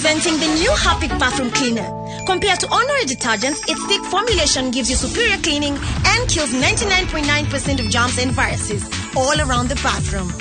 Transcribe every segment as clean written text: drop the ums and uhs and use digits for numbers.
Presenting the new Harpic bathroom cleaner. Compared to ordinary detergents, its thick formulation gives you superior cleaning and kills 99.9% of germs and viruses all around the bathroom.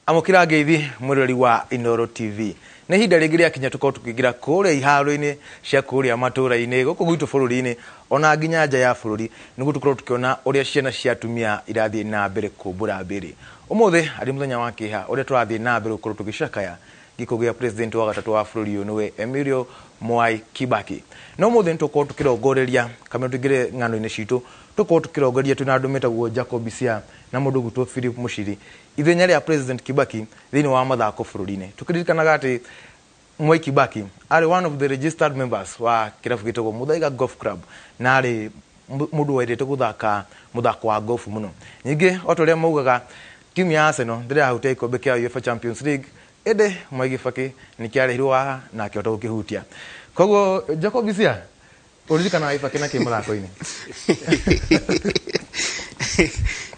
Amukira ngeithi murori wa Inoro TV na hinda ringi kinya tuko tukigira kuria iharo-ini cia kuria matura-ini guku gwitu bururi-ini ona nginya nja ya bururi niguo tukorwo tukiona uria ciana cia atumia irathie na mbere kumbura mbiri. Umuthi ari muthenya wa kiha uria turathie na mbere gukorwo tugicakaya giko gia president wa gatatu wa bururi uyu niwe Emilio Mwai Kibaki. No umuthi tuko tukirongoreria kamwe tugire ng'ano-ini citu tuko tukirongoreria tuna andu metagwo Jacob Cia na mundu gutwo Philip Mushiri ithenya ria president Kibaki thini wa mathako bururi-ini. Tukiririkanaga ati Mwai Kibaki ari one of the registered members wa kirabu gitagwo Muthaiga Golf Club na ari mundu wendete guthaka muthako wa golf muno. Nyingi otoria maugaga timu ya Arsenal ndire ahutia ikombe kia UEFA Champions League ede Mwai Kibaki nikiarehirwo haha na akiota gukihutia. Koguo Jacob Cia uririkana Kibaki na kimuthako-ini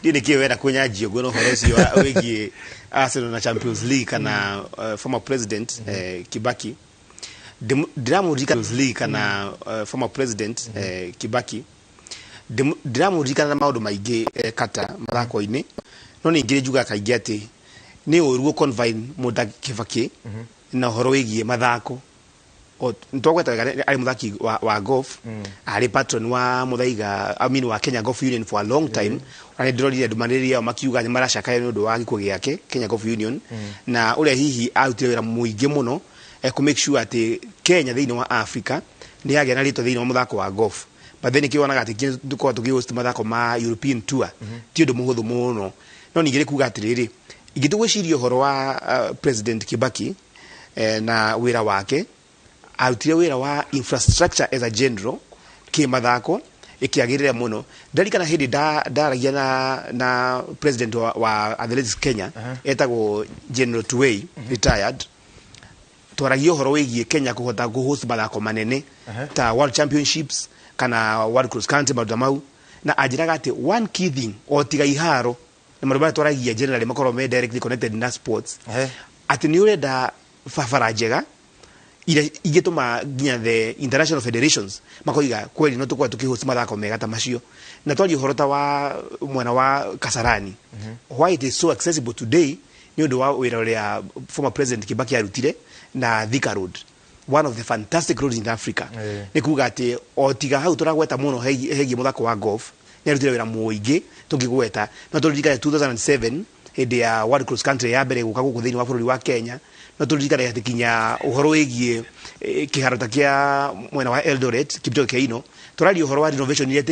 Dini kiwera kunya jiogo no horosi wa wegi Arsenal na Champions League kana former president Kibaki diramurika League kana former president Kibaki diramurika na maundu maingi kata mathako-ini no ningi juga kaingi ati ni uruo confine muda Kibaki na horo wegi mathako ntogweta ari muthaki wa golf ari patron wa Muthaiga wa Kenya Golf Union for a long time ari ndorire ndumaniriria makiuga ni maracakaya ni undu wa gikuo giake Kenya Golf Union na uria hihi arutire wira muingi muno ku make sure ati Kenya thiini wa Africa ni yagia na rito thiini wa muthako wa golf but then kiwonaga ati tuko tugihost mathako ma European tour ti undu muhuthu muno no ningire kuga atiriri igitugwiciria horo wa president Kibaki na wira wake arutire wira wa infrastructure as a general ki mathako ikiagirira muno ndarikana hindi ndaragia na president wa Athletics Kenya etagwo General Tuwei retired twaragia horo wigie Kenya kuhota host mathako manene ta World Championships kana World Cross Country madamau na ajiraga ati one key thing otiga iharo na marubara twaragia generally makoro me directly connected na sports ati ni urenda fafara njega ire igetuma ginya the international federations makoiga kweli no tukwa tukihost mathako mega ta macio na twali horota wa mwana wa Kasarani why it is so accessible today ni undu wa wira former president Kibaki arutire na Thika Road, one of the fantastic roads in Africa. Ni kuga ati otiga hau turagweta muno hegi muthako wa golf ni arutire wira muingi tungigweta no turirikana 2007 hindi ya World Cross Country ya mbere guka guku thiini wa bururi wa Kenya no turirikana ati kinya uhoro wigie kiharota kia mwena wa Eldoret Kipchoge Keino turari uhoro wa renovation ile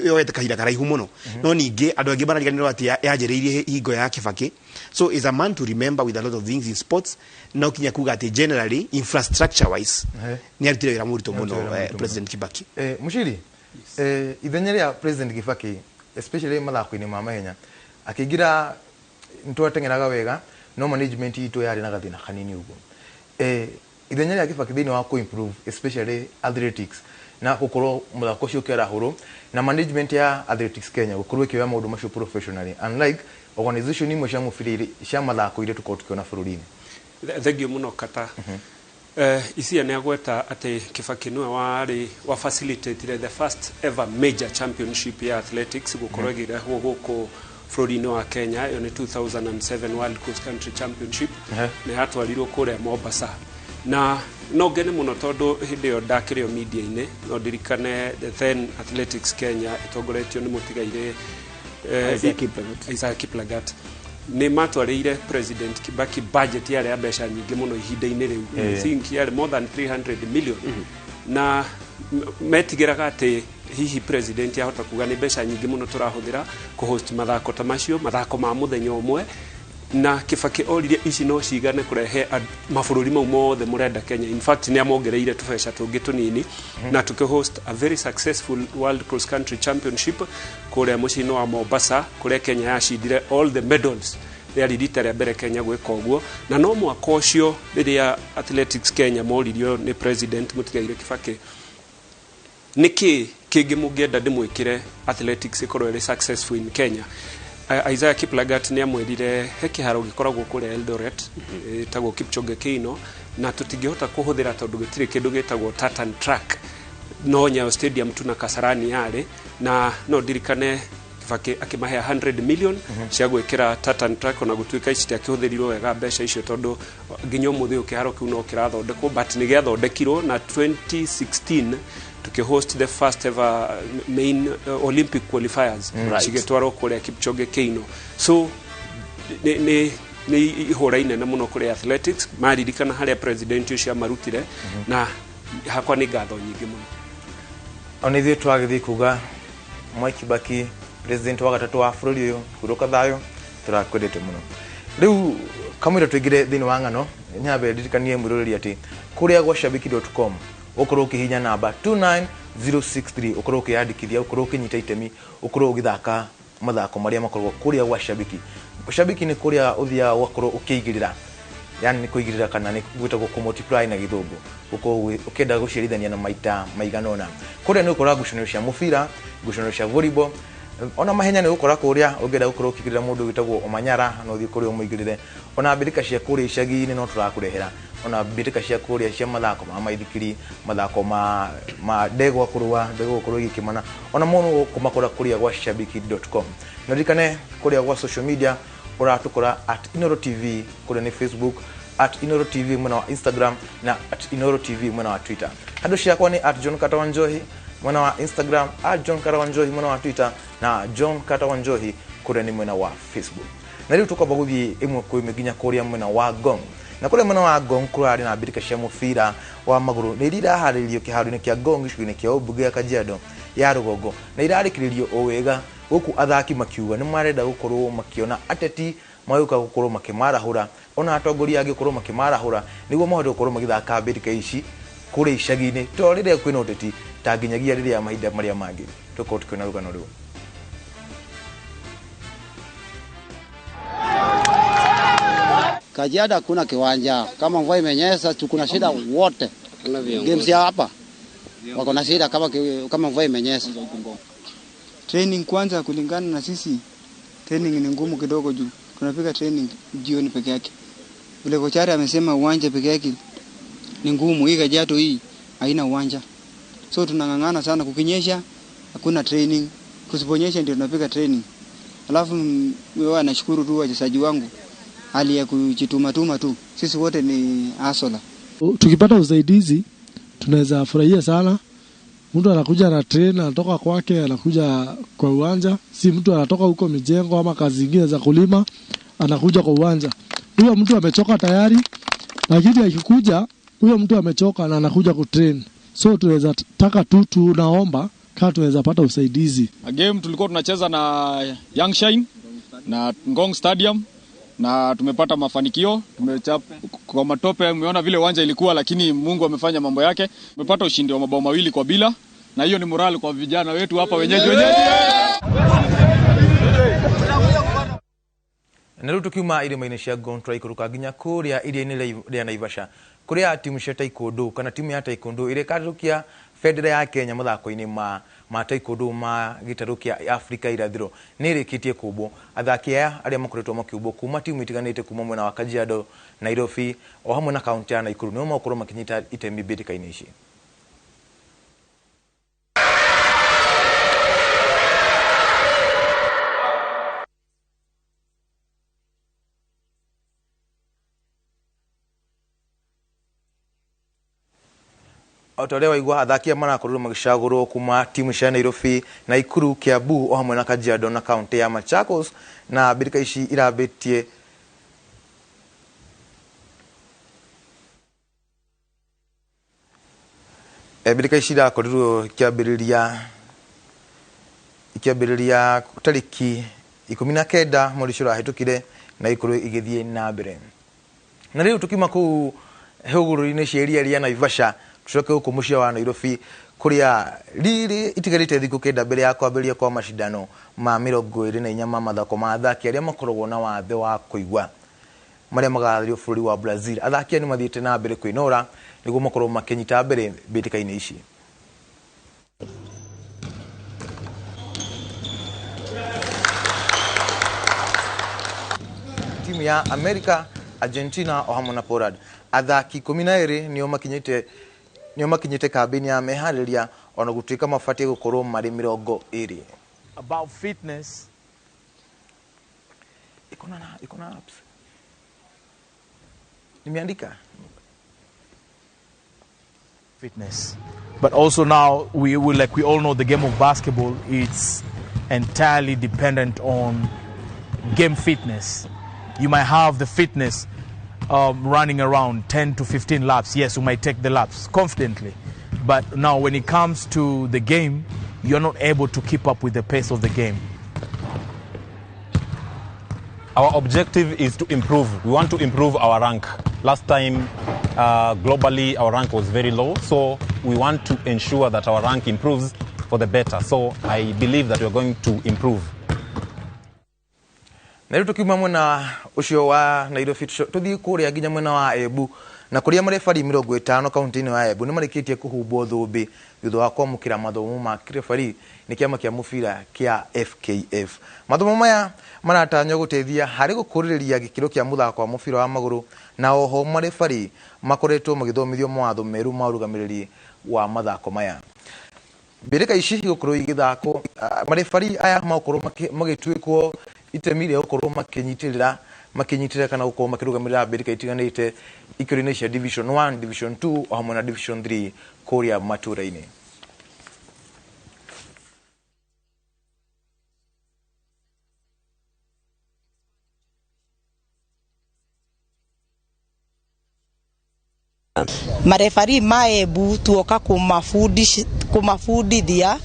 yoete kahira karaihu muno no ningi andu angi marariganirwo ati yajereirie hingo ya Kibaki. So is a man to remember with a lot of things in sports no kinya kuga ati generally infrastructure wise ni arutire wira murito muno president Kibaki. Mushiri ithenya ria president Kibaki especially mathako-ini ma mahenya akigira ntwatengeraga wega no management itu yari na gathina kanini ugo ithenya ria Kibaki thiini wa ku improve especially athletics na gukorwo muthako cio kera huru na management ya athletics Kenya gukorwo kiwa maundu macio professionally unlike organization imwe cia mubiri cia mathako ire tuko tukiona bururi-ini. Thank you muno kata isia ne agweta ati Kibaki niwe wa facilitate the first ever major championship ya athletics gukorwo girehwo guko bururi-ini wa Kenya yo ni 2007 World Cross Country Championship ne hatwarirwo kuria Mombasa na no gene muno tondu hindi yo ndakirio media-ini no dirikane the then athletics Kenya itongoretio ni mutigaire Isaac Kiplagat ni matwarire president Kibaki budget yale ya mbeca nyingi muno ihinda-ini riu I think yale more than 300 million na metigiraga ati hihi president yahota kuga ni mbeca nyingi muno turahuthira ku host mathako ta macio mathako ma muthenya umwe na Kibaki oririe ici no cigane kurehe mabũrũri mau mothe mũrenda Kenya. In fact nĩ amongereire tũbeca tũngĩ tũnini na tũkĩhost a very successful World Cross Country Championship kũrĩa mũciĩ-inĩ wa Mombasa kũrĩa Kenya yacindire all the medals. Rĩarĩ rita rĩa mbere Kenya gwĩka ũguo, na no mwaka ũcio rĩrĩa Athletics Kenya moririo nĩ President Mũtigaire Kibaki, nĩkĩ kĩngĩ mũngĩenda ndĩmwĩkĩre athletics ĩkorwo ĩrĩ successful in Kenya. Isaiah Kiplagat nĩ amwĩrire he kĩharo gĩkoragwo kũrĩa Eldoret tagwo Kipchoge Keino, na tũtingĩhota kũhũthĩra tondũ gĩtirĩ kĩndũ gĩtagwo tartan track, no Nyayo Stadium tu na Kasarani yarĩ, na no ndirikane Kibaki akĩmahe 100 million cia gwĩkĩra tartan track, ona gũtuĩka ici tiakĩhũthĩrirwo wega mbeca icio tondũ nginya ũmũthĩ kĩharo kĩu no kĩrathondekwo, but nĩ gĩathondekirwo na 2016 host the first ever main Olympic qualifiers cigĩtwarwo kũrĩa Kipchoge Keino. So nĩ ihũra inene mũno kũrĩ athletics, maririkana harĩa president ũcio amarutire, na hakwa nĩ ngatho nyingĩ mũno. Ona ithuĩ twagĩthiĩ kuga Mwai Kibaki president wa gatatũ wa bũrũri ũyũ kuroka thayũ, tũrakwendete mũno. Rĩu kamũira tũingĩre thĩinĩ wa ng'ano, nyambe ndirikanie mwĩroreri atĩ kũrĩa gwa shabiki.com ukorwo ukihinya namba 29063 ukorwo ukiyandikithia, ukorwo ukinyita itemi, ukorwo ugithaka mathako maria makorwo kuria gwa shabiki. Shabiki ni kuria uthia wakorwo ukiigirira, yani ni kuigirira kana ni gwitagwo ku multiply na githungu, uko ukenda gucirithania na maita maiganona. Kuria ni ukorwo ngucanio cia mubira, ngucanio cia volleyball, ona mahenya ni ukora kuria ungenda gukorwo ukigirira mundu witagwo Omanyara no thii kuria umuigirire, ona mbirika cia kuria icagi-ini no turakurehera, ona mbirika cia kuria cia mathako ma maithikiri, mathako ma ndegwa kurua, ndegwa kurua igikimana, ona muno kumakora kuria gwa shabiki.com. Ndirikane kuria gwa social media uratukora @inoro.tv kuria ni Facebook, @inoro.tv mwena wa Instagram na @inoro.tv mwena wa Twitter. Handle ciakwa ni @johnkatawanjohi mwena wa Instagram, @johnkatawanjohi mwena wa Twitter na John Katawanjohi kuria ni mwena wa Facebook. Na riu tukaba guthii imwe kwa imwe nginya kuria mwena wa Gong. Na kule mwena wa Gong kurari na mbirika cia mubira wa maguru ni iraharirio kiharo-ini kia Gong gicukuru-ini kia Ubunge ya Kajiado ya Rugongo, na irarikiririo o wega guku athaki makiuga ni marenda gukorwo makiona ateti mayuka gukorwo makimarahura, ona atongoria angi gukorwo makimarahura niguo mahote gukorwo magithaka mbirika ici kuri icagi-ini to riria kwina uteti ta nginyagia riria mahinda maria mangi tukorwo tukiona rugano riu. Kajiado hakuna kiwanja, kama mvua imenyesha tukuna shida wote. Games ya hapa wako na shida kama mvua imenyesha. Training kwanza kulingana na sisi, training ni ngumu kidogo juu tunapiga training jioni peke yake. Vile kochari amesema uwanja peke yake ni ngumu, hii Kajiado hii haina uwanja. So tunangangana sana, kukinyesha hakuna training, kusiponyesha ndio tunapiga training. Alafu wewe nashukuru tu wachezaji wangu hali ya kujituma tu. Sisi wote ni asola. Tukipata usaidizi tunaweza furahia sana. Mtu anakuja na train, anatoka kwake anakuja kwa uwanja, si mtu anatoka huko mijengo ama kazi zingine za kulima anakuja kwa uwanja. Huyo mtu amechoka tayari, lakini akikuja huyo mtu amechoka na anakuja kutrain. So tunaweza taka tu tunaomba kama tunaweza pata usaidizi. Game tulikuwa tunacheza na Young Shine na Ngong Stadium na tumepata mafanikio, tumechapa kwa matope. Umeona vile uwanja ilikuwa, lakini Mungu amefanya mambo yake. Tumepata ushindi wa mabao 2-2 na hiyo ni morale kwa vijana wetu hapa wenyeji. Naruto kiuma irima-ini cia Gontra ikuruka nginya kuria iria-ini ria Naivasha kuria timu cia taekwondo kana timu ya taekwondo ire karukia federa ya Kenya mathako-ini ma taekwondo ma gitaru kia Afrika irathiro nirikitie kubwo athaki aya aria makoretwo makiubwo kuma timu itiganite kuma mwena wa Kajiado, Nairobi o hamwe na kaunti ya Nakuru no makorwo makinyita itemi mbirika-ini ici. Otolewa igwa athaki marakorwo magicagurwo kuma timu cia Nairobi, Nakuru, Kiambu o hamwe na Kajiado na kaunti ya Machakos, na mbirika ici irabetie mbirika ici irakorirwo ikiambiriria tariki 19 mweri ũcio ũrahetũkire na ikorwo igithie na mbere. Na riu tukima ku huguru-ini cia iria ria Naivasha tucoke guku mucia wa Nairobi kuria riri itigarite thiku kenda mbere ya kwambiria kwa mashindano ma 24 ma mathako ma athaki aria makoragwo na wathe wa kuigwa maria magathio bũrũri wa Brazil. Athaki ni mathiete na mbere kwinora niguo makorwo makinyita mbere mbĩtĩka-inĩ ici. Timu ya America, Argentina o hamwe na Poland athaki 12 nio makinyite kambini ya mehariria ona gutuika mabatie gukorwo mari 20. About fitness, ikona apps nimeandika fitness, but also now we all know the game of basketball, it's entirely dependent on game fitness. You might have the fitness running around 10 to 15 laps. Yes, you might take the laps confidently. But now when it comes to the game, you're not able to keep up with the pace of the game. Our objective is to improve. We want to improve our rank. Last time, globally, our rank was very low. So we want to ensure that our rank improves for the better. So I believe that we're going to improve. Na tukiuma mwena ucio wa Nairobi tuthii kuria nginya mwena wa Embu na kuria marefari 50 kaunti-ini wa Embu ni marikitie kuhumbo thumbi thutha wa kwamukira mathomo ma refari ni kiama kia mubira kia FKF. Mathomo maya maratanywo gutethia hari gukuriria gikiro kia muthako wa mubira wa maguru na oho marefari makoretwo magithomithio mawatho meru ma urugamiriri wa mathako maya. Mbĩtĩka ici gukorwo igithako marefari aya makorwo magituikwo itemire gukorwo makinyitirira kana gukorwo makirugamirira mbĩtĩka itiganite ikiro-inĩ cia Division 1, Division 2 o hamwe na Division 3 kuria matura-ini. Marefari ma Embu tuoka kumafundithia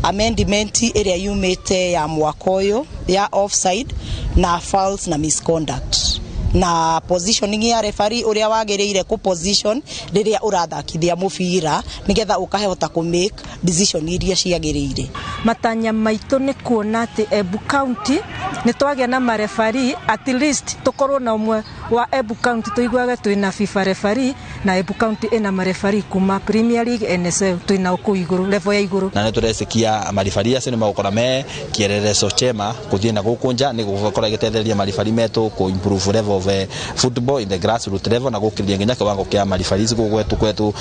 amendment area yumite ya mwaka uyu ya offside na fouls na misconduct na positioning ya referee uria wagiriire ku position riria urathakithia mubira nigetha ukahota ku make decision iria ciagiriire. Matanya maitu ni kuona ati Embu County ni twagia na marefari at least tukorwo na umwe wa Embu County tuigwaga twina FIFA referee na Embu County ina marefari kuma Premier League NSL twina uku iguru level ya iguru na neturesikia marefari acio ni magukora me kiererezo chema kuthie na gukunja ni gukora gitetheria marefari metu ku improve level of football in the grassroots level na gukiria nginya kiwango kia marefari kwetu.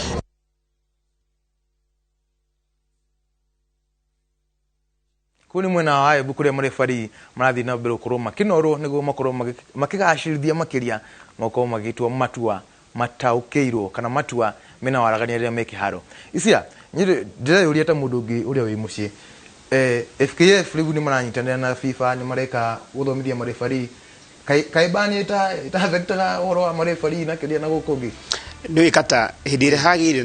Kuni mwena wa Embu kuria marefari marathi na mbere gukorwo makinorwo niguo makorwo makigacirithia makiria makorwo magitua matua mataukeirwo kana matua mena waragania riria me kiharo. Isia ndĩreyũria ta mũndũ ũngĩ ũrĩa wĩ mũciĩ FKF rĩu nĩ maranyitanĩra na FIFA nĩ mareka gũthomithia marefari kaibani ĩtavektaga ũhoro wa marefari na kĩrĩa na gũkũ ũngĩ nĩ wĩkata hĩndĩ ĩrĩa hagĩire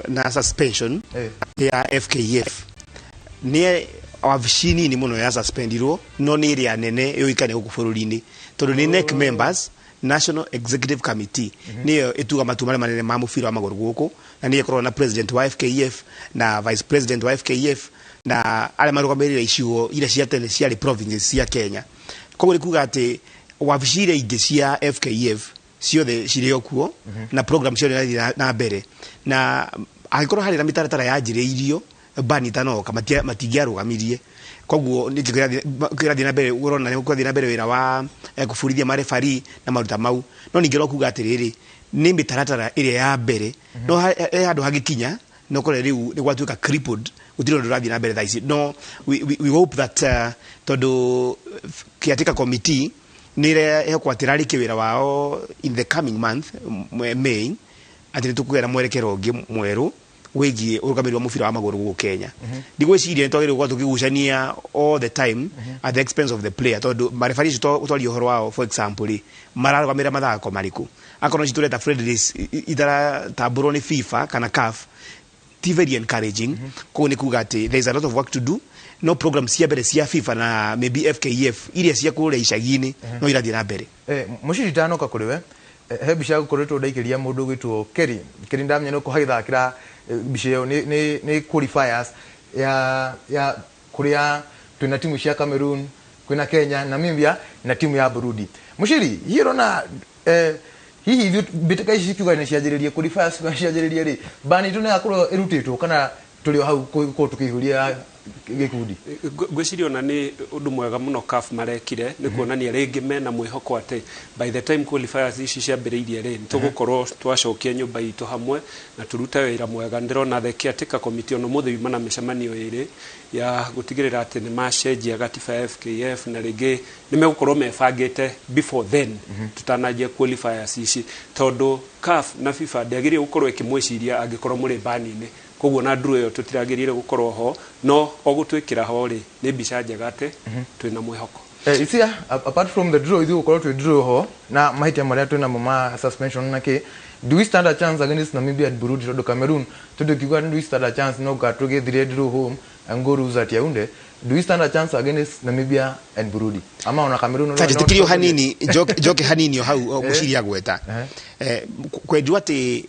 na suspension ya FKF nĩ wabici nini mũno ya suspendirwo no nĩ ĩrĩa nene yũĩkaine gũkũ bũrũri-inĩ tondũ nĩ NEC members National Executive Committee niyo ituga matua manene ma mubira wa maguru guku na niyo korwo na president wa FKF na vice president wa FKF na ale marugamirira icigo ira cia tene cia provinces cia Kenya. Koguo ni kuga ati wabici ira ingĩ cia FKF ciothe cirĩ okuo na program ciothe na mbere na agĩkorwo harĩ na mĩtaratara yanjĩrĩirio bani tanoka matingĩarũgamirie. Koguo ni kĩrathi na mbere urona nĩ kũrathi na mbere wĩra wa kũbũrithia marefari na maruta mau no ningĩ kuga atĩrĩrĩ nĩ mĩtaratara ĩrĩa ya mbere no handũ hagĩkinya no kore rĩu nĩ gwatuĩka crippled gũtirĩ ũndũ ũrathiĩ na mbere thaa ici no we hope that tondũ caretaker committee nĩ ĩrehekwo atĩ rarĩkie wĩra wao in the coming month May atĩ nĩtũkũgĩa na mwerekero ũngĩ mwerũ wĩgiĩ ũrũgamĩrĩri wa mũbira wa magũrũ gũkũ Kenya. Ndigwĩciria nĩtwagĩrĩirwo gũkorwo tũkĩgucania all the time at the expense of the player tondũ marefari acio ũtwaria ũhoro wao for example mararũgamĩrĩra mathako marĩkũ akorwo ci tũreta friendlies itaratambũrwo nĩ FIFA kana CAF ti very encouraging ko ni kuga ati there is a lot of work to do no program cia mbere cia FIFA na maybe FKF iria cia kure icagini no irathie na mbere mushiri tano ka kuriwe he bisha gukoretwo ndaikiria mundu gwitwo Keri ndamenya no kuhaithakira bisha ni qualifiers ya kuria twina timu cia Cameroon kwina Kenya Namibia na timu ya Burundi mushiri hiro na hihi bitaka ici kiuga ni cianjiririe qualifiers cianjiririe ri bani tu ne akoro irutitwo kana tuli hau ko tukihuria gikundi gwicirio na ni undu mwega muno CAF marekire ni kuonania ringi mena mwihoko ati by the time qualifiers ici ciambiriirie ri tugukorwo twacokia nyumba itu hamwe na turuta wira mwega ndirona the caretaker committee ono muthe yumana micemanio iri ya gutigirira ati ni macenjia gatiba ya FKF na ringi ni megukorwo mebangite before then tutanajia qualifiers ici tondu CAF na FIFA ndiagirie gukorwo ikimwiciria angikorwo muri bani-ini koguo na draw yo tutiragirire gukorwo ho no ogutwikira ho ri ni mbica njega ati twina mwihoko isia apart from the draw ithu gukorwo twi draw ho na mahitia maria twina ma suspension na ke do we stand a chance against Namibia and Burundi to Cameroon to do do we stand a chance no ga tugethire draw home and go lose at Yaounde do we stand a chance against Namibia and Burundi ama ona Cameroon no tikiri hanini joke hanini hau mushiri agweta kwendwa ati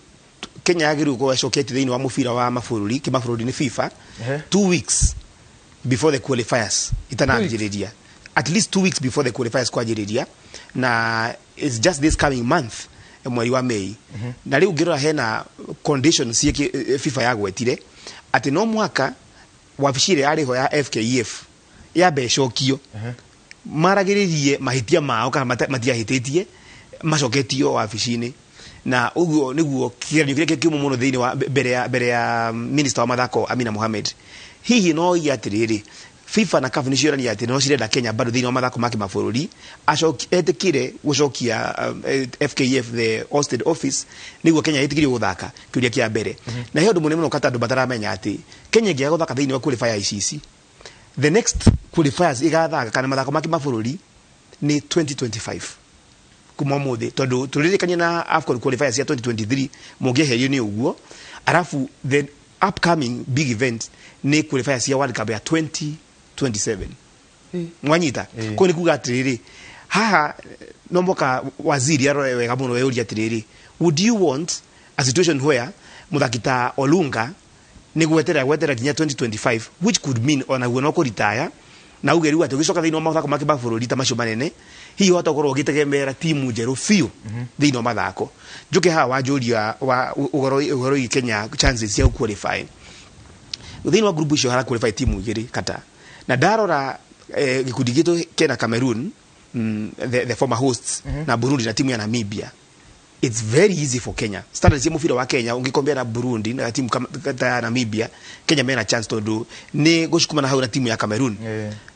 Kenya yagiru ko shoketi thini wa mufira wa mafururi kimafururi ni FIFA 2 weeks before the qualifiers itananjiriria at least 2 weeks before the qualifiers kwajiriria na it's just this coming month mweri wa Mei na riu ngirora hena conditions cie FIFA yagwetire ati no mwaka wabishire ariho ya FKF ya becokio maragiririe mahitia mao kana matiahititie macoketio wabishine na uguo niguo kigeranio kile kiumu muno thiini wa mbere ya minister wa mathako Amina Mohamed hihi no yatiriri FIFA na CAF ni ciorania ati no cirenda Kenya bado thiini wa mathako maki mabũrũri etikire gucokia FKF the hosted office niguo Kenya etikire guthaka kiuria kia mbere na hiyo ndumu muno kata ndu bataramenya ati Kenya ngia guthaka thiini wa qualifiers ici the next qualifiers igathaka kana mathako maki mabũrũri ni 2025 kuma mothe tondu turirikanye na AFCON qualifiers ya 2023 mugeherio ni uguo arafu the upcoming big event ni qualifiers ya World Cup ya 2027 mwanyita ko ni kuga atiriri haha no mboka waziri arore wega muno weuri atiriri would you want a situation where muthakita Olunga ni gwetera kinya 2025 which could mean ona guo ko retire na ugeriwa tugicoka thiini wa mathako maki mabũrũri ta macio manene hiyo hata ukorwo gitegemera timu njeru fiu thiini wa mathako njuke hawa wanjuria wa ugoro Kenya chances cia qualify thiini wa group icio hara qualify timu igiri kata na darora gikundi gitu kena Cameroon the former hosts na Burundi na timu ya Namibia it's very easy for Kenya standards ya mufira wa Kenya ungikombea na Burundi na timu kama Namibia Kenya mena chance to do ni gushukuma na hau na timu ya Cameroon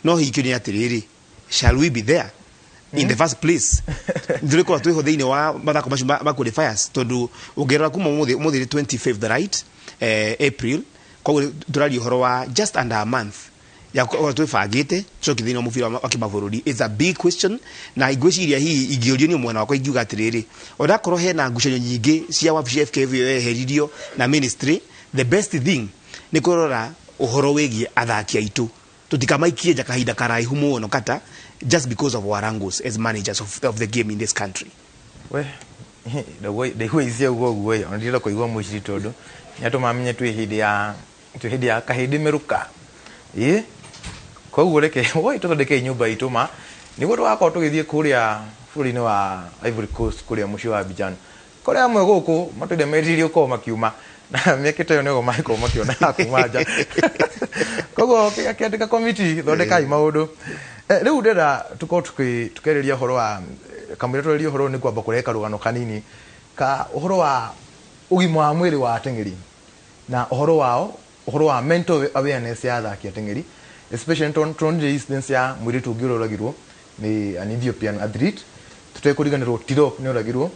no hikyo ni atiriri shall we be there in the first place ndiko twiho thiini wa mathako macio ma qualifiers tondu ungerora kuma muthi 25th right April kwa turali horo wa just under a month ya kwa twifagite so kithini mufira wa kimabũrũri is a big question na igwiciria hii igiorio ni mwana wakwa igiuga atiriri odakorwo hena ngucanio nyingi cia wabici FKF heririo na ministry the best thing ni kurora uhoro wigie athaki aitu tutikamaikie nja kahinda karaihu muno kata just because of our angles as managers of the game in this country we the way is go way on ndira koigwa mushiri tondu nyato mamenye tu hidi ya kahidi meruka koguo reke woi tuthondeke nyumba ituma niguo twakao tugithie kuria bũrũri-inĩ wa Ivory Coast kuria muci wa Abidjan kuria amwe guku matwende metirio ko makiuma na miekete yo nego maiko makiona kuma nja koguo kiandika committee thondekai maundu riu ndera tukereria horo wa kamwira twereria horo ni kwamba kureka rugano kanini ka uhoro wa ugima wa mwiri wa atengeri na uhoro wa mental awareness ya athaki atengeri especially ton instance ya mwiri tungiroragirwo ni an Ethiopian athlete tutekuriganirwo tiro ni oragirwo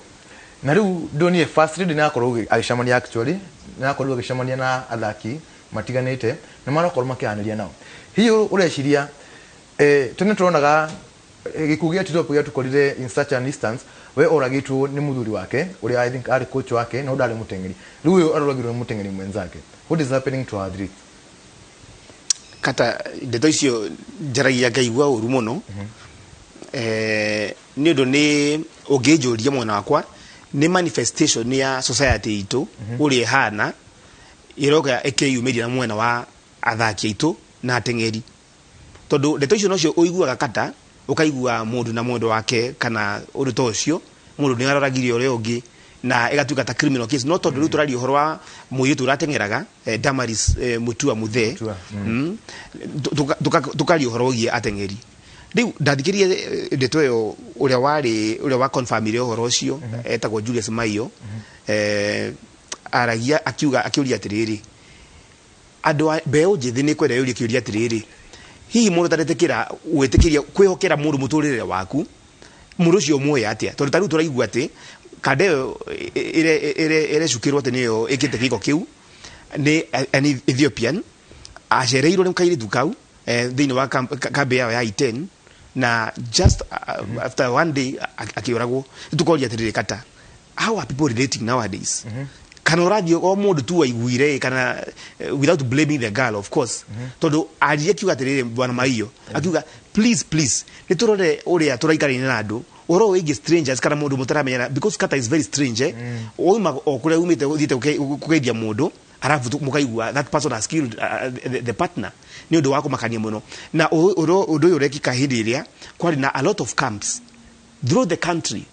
na riu ndoni first lead na akorwo agicamania actually na akorwo agicamania na athaki matiganite na marakorwo makianiria nao hiyo ureciria tene turonaga gikugia tiro pia tukorire in such an instance we oragitwo ni muthuri wake uri I think ari coach wake no ndari mutengeri riu uyu aroragirwo ni mutengeri mwenzake. What is happening to our athletes? Kata ndeto icio njaragia ngaigua uru muno ni undu ni ungijuria mwana wakwa ni manifestation ya society itu uri hana iroga ekeyumiria na mwena wa athaki itu na atengeri tondu ndeto icio nocio uiguaga kata ukaigua mundu na mundu wake kana undu tocio mundu ni aroragirio uri ungi na egatuka ta criminal case no tondu riu turari uhoro wa muyitu uratengeraga Damaris Mutua Muthe tukari uhoro ugie atengeri riu ndathikirie ndeto yo uria wa confirm ile uhoro ucio etagwo Julius Maiyo aragia akiuria atiriri andu beo njithi ni kwenda yuria kiuria atiriri hihi mundu taretekira gwitikiria kwihokera mundu muturire waku mundu ucio muoya atia tondu tariu turaigua ati kadeo ire shukirwo ati niyo ikite kiko kiu ni an Ethiopian ajereirwo ni kairi dukau thini wa kambe yao ya I10 na just after one day akioragwo tukoria atiriri kata how are people relating nowadays kana uradio o mundu tu waiguire kana without blaming the girl of course tondu aria kiuga atiriri bwana Maiyo akiuga please niturore uria turaikarine na andu oro wigi strangers kana mundu mutaramenyana because kata is very strange oima okure umite uthite kugeithia mundu arafu mukaigua that person has killed the partner ni undu wako makania muno na undu urekika hindi iria kwari na a lot of camps through the country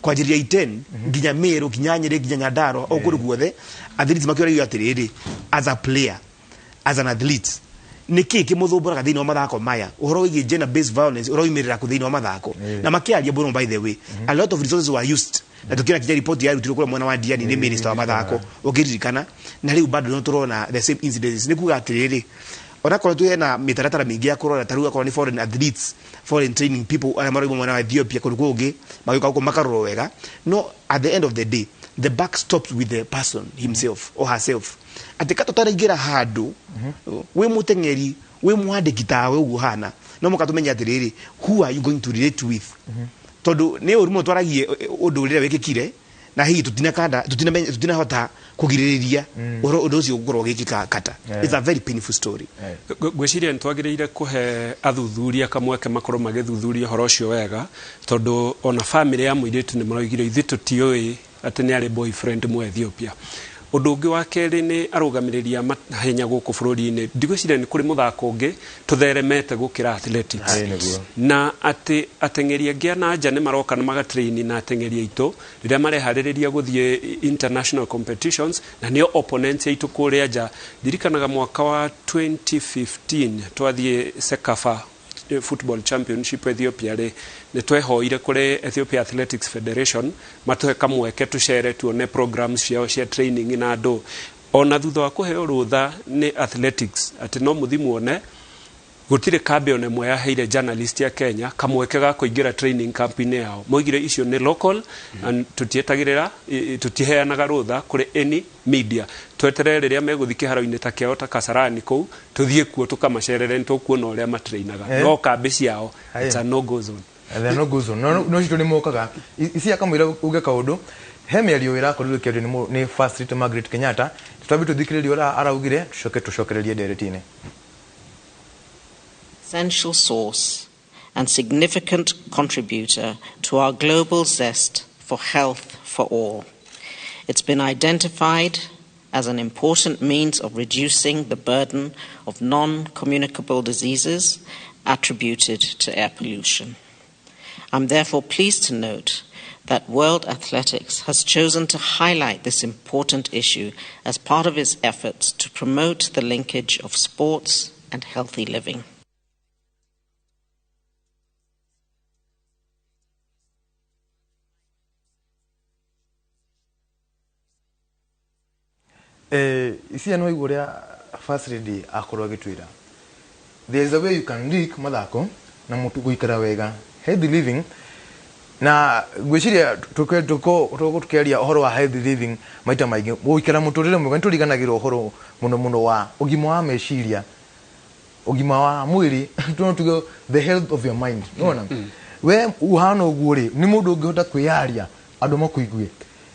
kwa ajili ya I10 nginya Meru nginya Nyeri nginya Nyandarua okuru guothe athletes makiora atiriri as a player as an athlete niki kimuthumburaga thini wa mathako maya uhoro wigi gender based violence uroimirira ku thini wa mathako na makiaria bono by the way a lot of resources were used na tukira kijari report ya rutiro kule mwana wa Diani ni minister wa mathako ukiririkana na riu bado no turona the same incidents ni kuga atiriri ona kwa tu na mitaratara mingi ya corona taruga kwa ni foreign athletes foreign training people ana maro mwana wa Ethiopia kurugoge magika uko makaroro wega no at the end of the day the buck stops with the person himself or herself atikato taragira hadu we mutengeri we mwandiki tawe uguhana no mukatumenya atiriri who are you going to relate with tondu ne urimo twaragie undu rire wekikire na hihi tutinahota kugiririria undu ucio ukorwo gikika kata it's a very painful story gwiciria ntwagireire kuhe athuthuria kamweke makoro magithuthuria horo ucio wega tondu ona family ya muiritu ni maraigire ithi tutioi ati ni ari boyfriend mu Ethiopia undu ungi wa keri ni arugamiriria mahenya guku bururi-ini ndigwiciria ni kuri muthako ungi tutheremete gukira athletics na ati atengeri angi na nja ni maroka na magatrain na atengeri aitu riria marehaririria guthie international competitions na nio opponents aitu kuria nja dirikanaga mwaka wa 2015 twathie Sekafa football championship Ethiopia ri ne twehoire kuri Ethiopia Athletics Federation matuhe kamweke tuchere tuone programs ciao cia training na andu ona thutha wa kuheo rutha ni athletics ati no muthimuone gutire kambe one mwe yaheire journalist ya Kenya kamweke ga kuingira training campaign yao moigire icio ni local and tutietagirira tutiheanaga rutha kuri any media tweterere riria meguthi kiharo-ini ta kiao ta Kasarani kou tuthie kuo tukamacerere ntukuona uria matrainaga no kambe ciao it's a no go zone the no go zone no cito ni mokaga isi akamwira uge kaundu he miario irakorirwe kiario ni First Lady Margaret Kenyatta tutabi tuthikiririo ora araugire tucokererie nderetine essential source and significant contributor to our global zest for health for all. It's been identified as an important means of reducing the burden of non-communicable diseases attributed to air pollution. I'm therefore pleased to note that World Athletics has chosen to highlight this important issue as part of its efforts to promote the linkage of sports and healthy living. Isi anu iguria First Lady akorwo agitwira there is a way you can link mathako na mutu guikara wega healthy living na gwiciria tukeria uhoro wa healthy living maita maingi guikara muturire mwega nturiganagirwo uhoro muno wa ugima wa meciria ugima wa mwiri tuno tugo the health of your mind unaona we uhana uguri ni mundu ungihota kwiyaria andu makuigue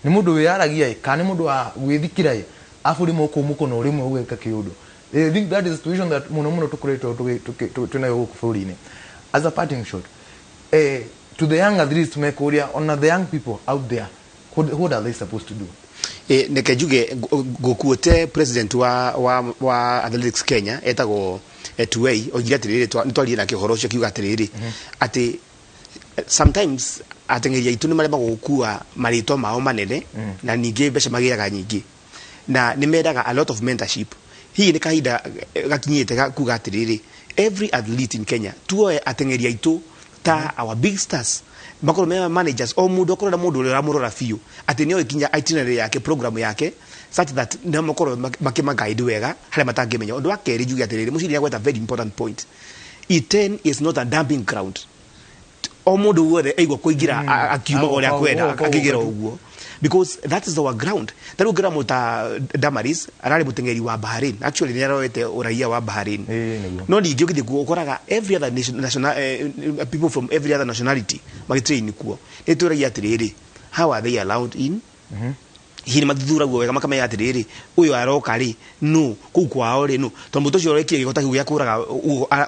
ni mundu wiyaragia ka ni mundu wa gwithikira afuri moko mukono rimwe ugeka kiundu. I think that is the situation that muno tukureto tunayo huku furine. As a parting shot, to the young athletes mekoria on the young people out there, what are they supposed to do? Nekajuge gokuote president wa Athletics Kenya etago Tuwei ogira tirire twali na kihorosho kiuga tirire ati sometimes atengeria itu ni marema gukua marito mao manene na ninge besha magiaga nyingi na nimedaga a lot of mentorship. Hii ni kaida gakinyete kuga tirire every athlete in Kenya tuoe atengeria itu ta our big stars makoro me managers o mudo okoro na mudo ule ramurora fio ati niyo ikinya itinerary yake program yake such that na makoro makema guide wega hale matangemenya ondo akeri jugi atirire mushiri yagweta very important point. Iten is not a dumping ground. O mudo wore eigo kuigira akiuma ole akwenda akigira uguo because that is our ground. That ugira muta Damaris arari mutengeri wa Bahrain actually ni aroete uraia wa Bahrain no ni gyo githikuo ukoraga every other national people from every other nationality magitrain kuo eturaia atiriri how are they allowed in hini mathura guo wega makama ya atiriri uyo aroka ri no ku kwao ri no tomuto cio reki gikota gya kuraga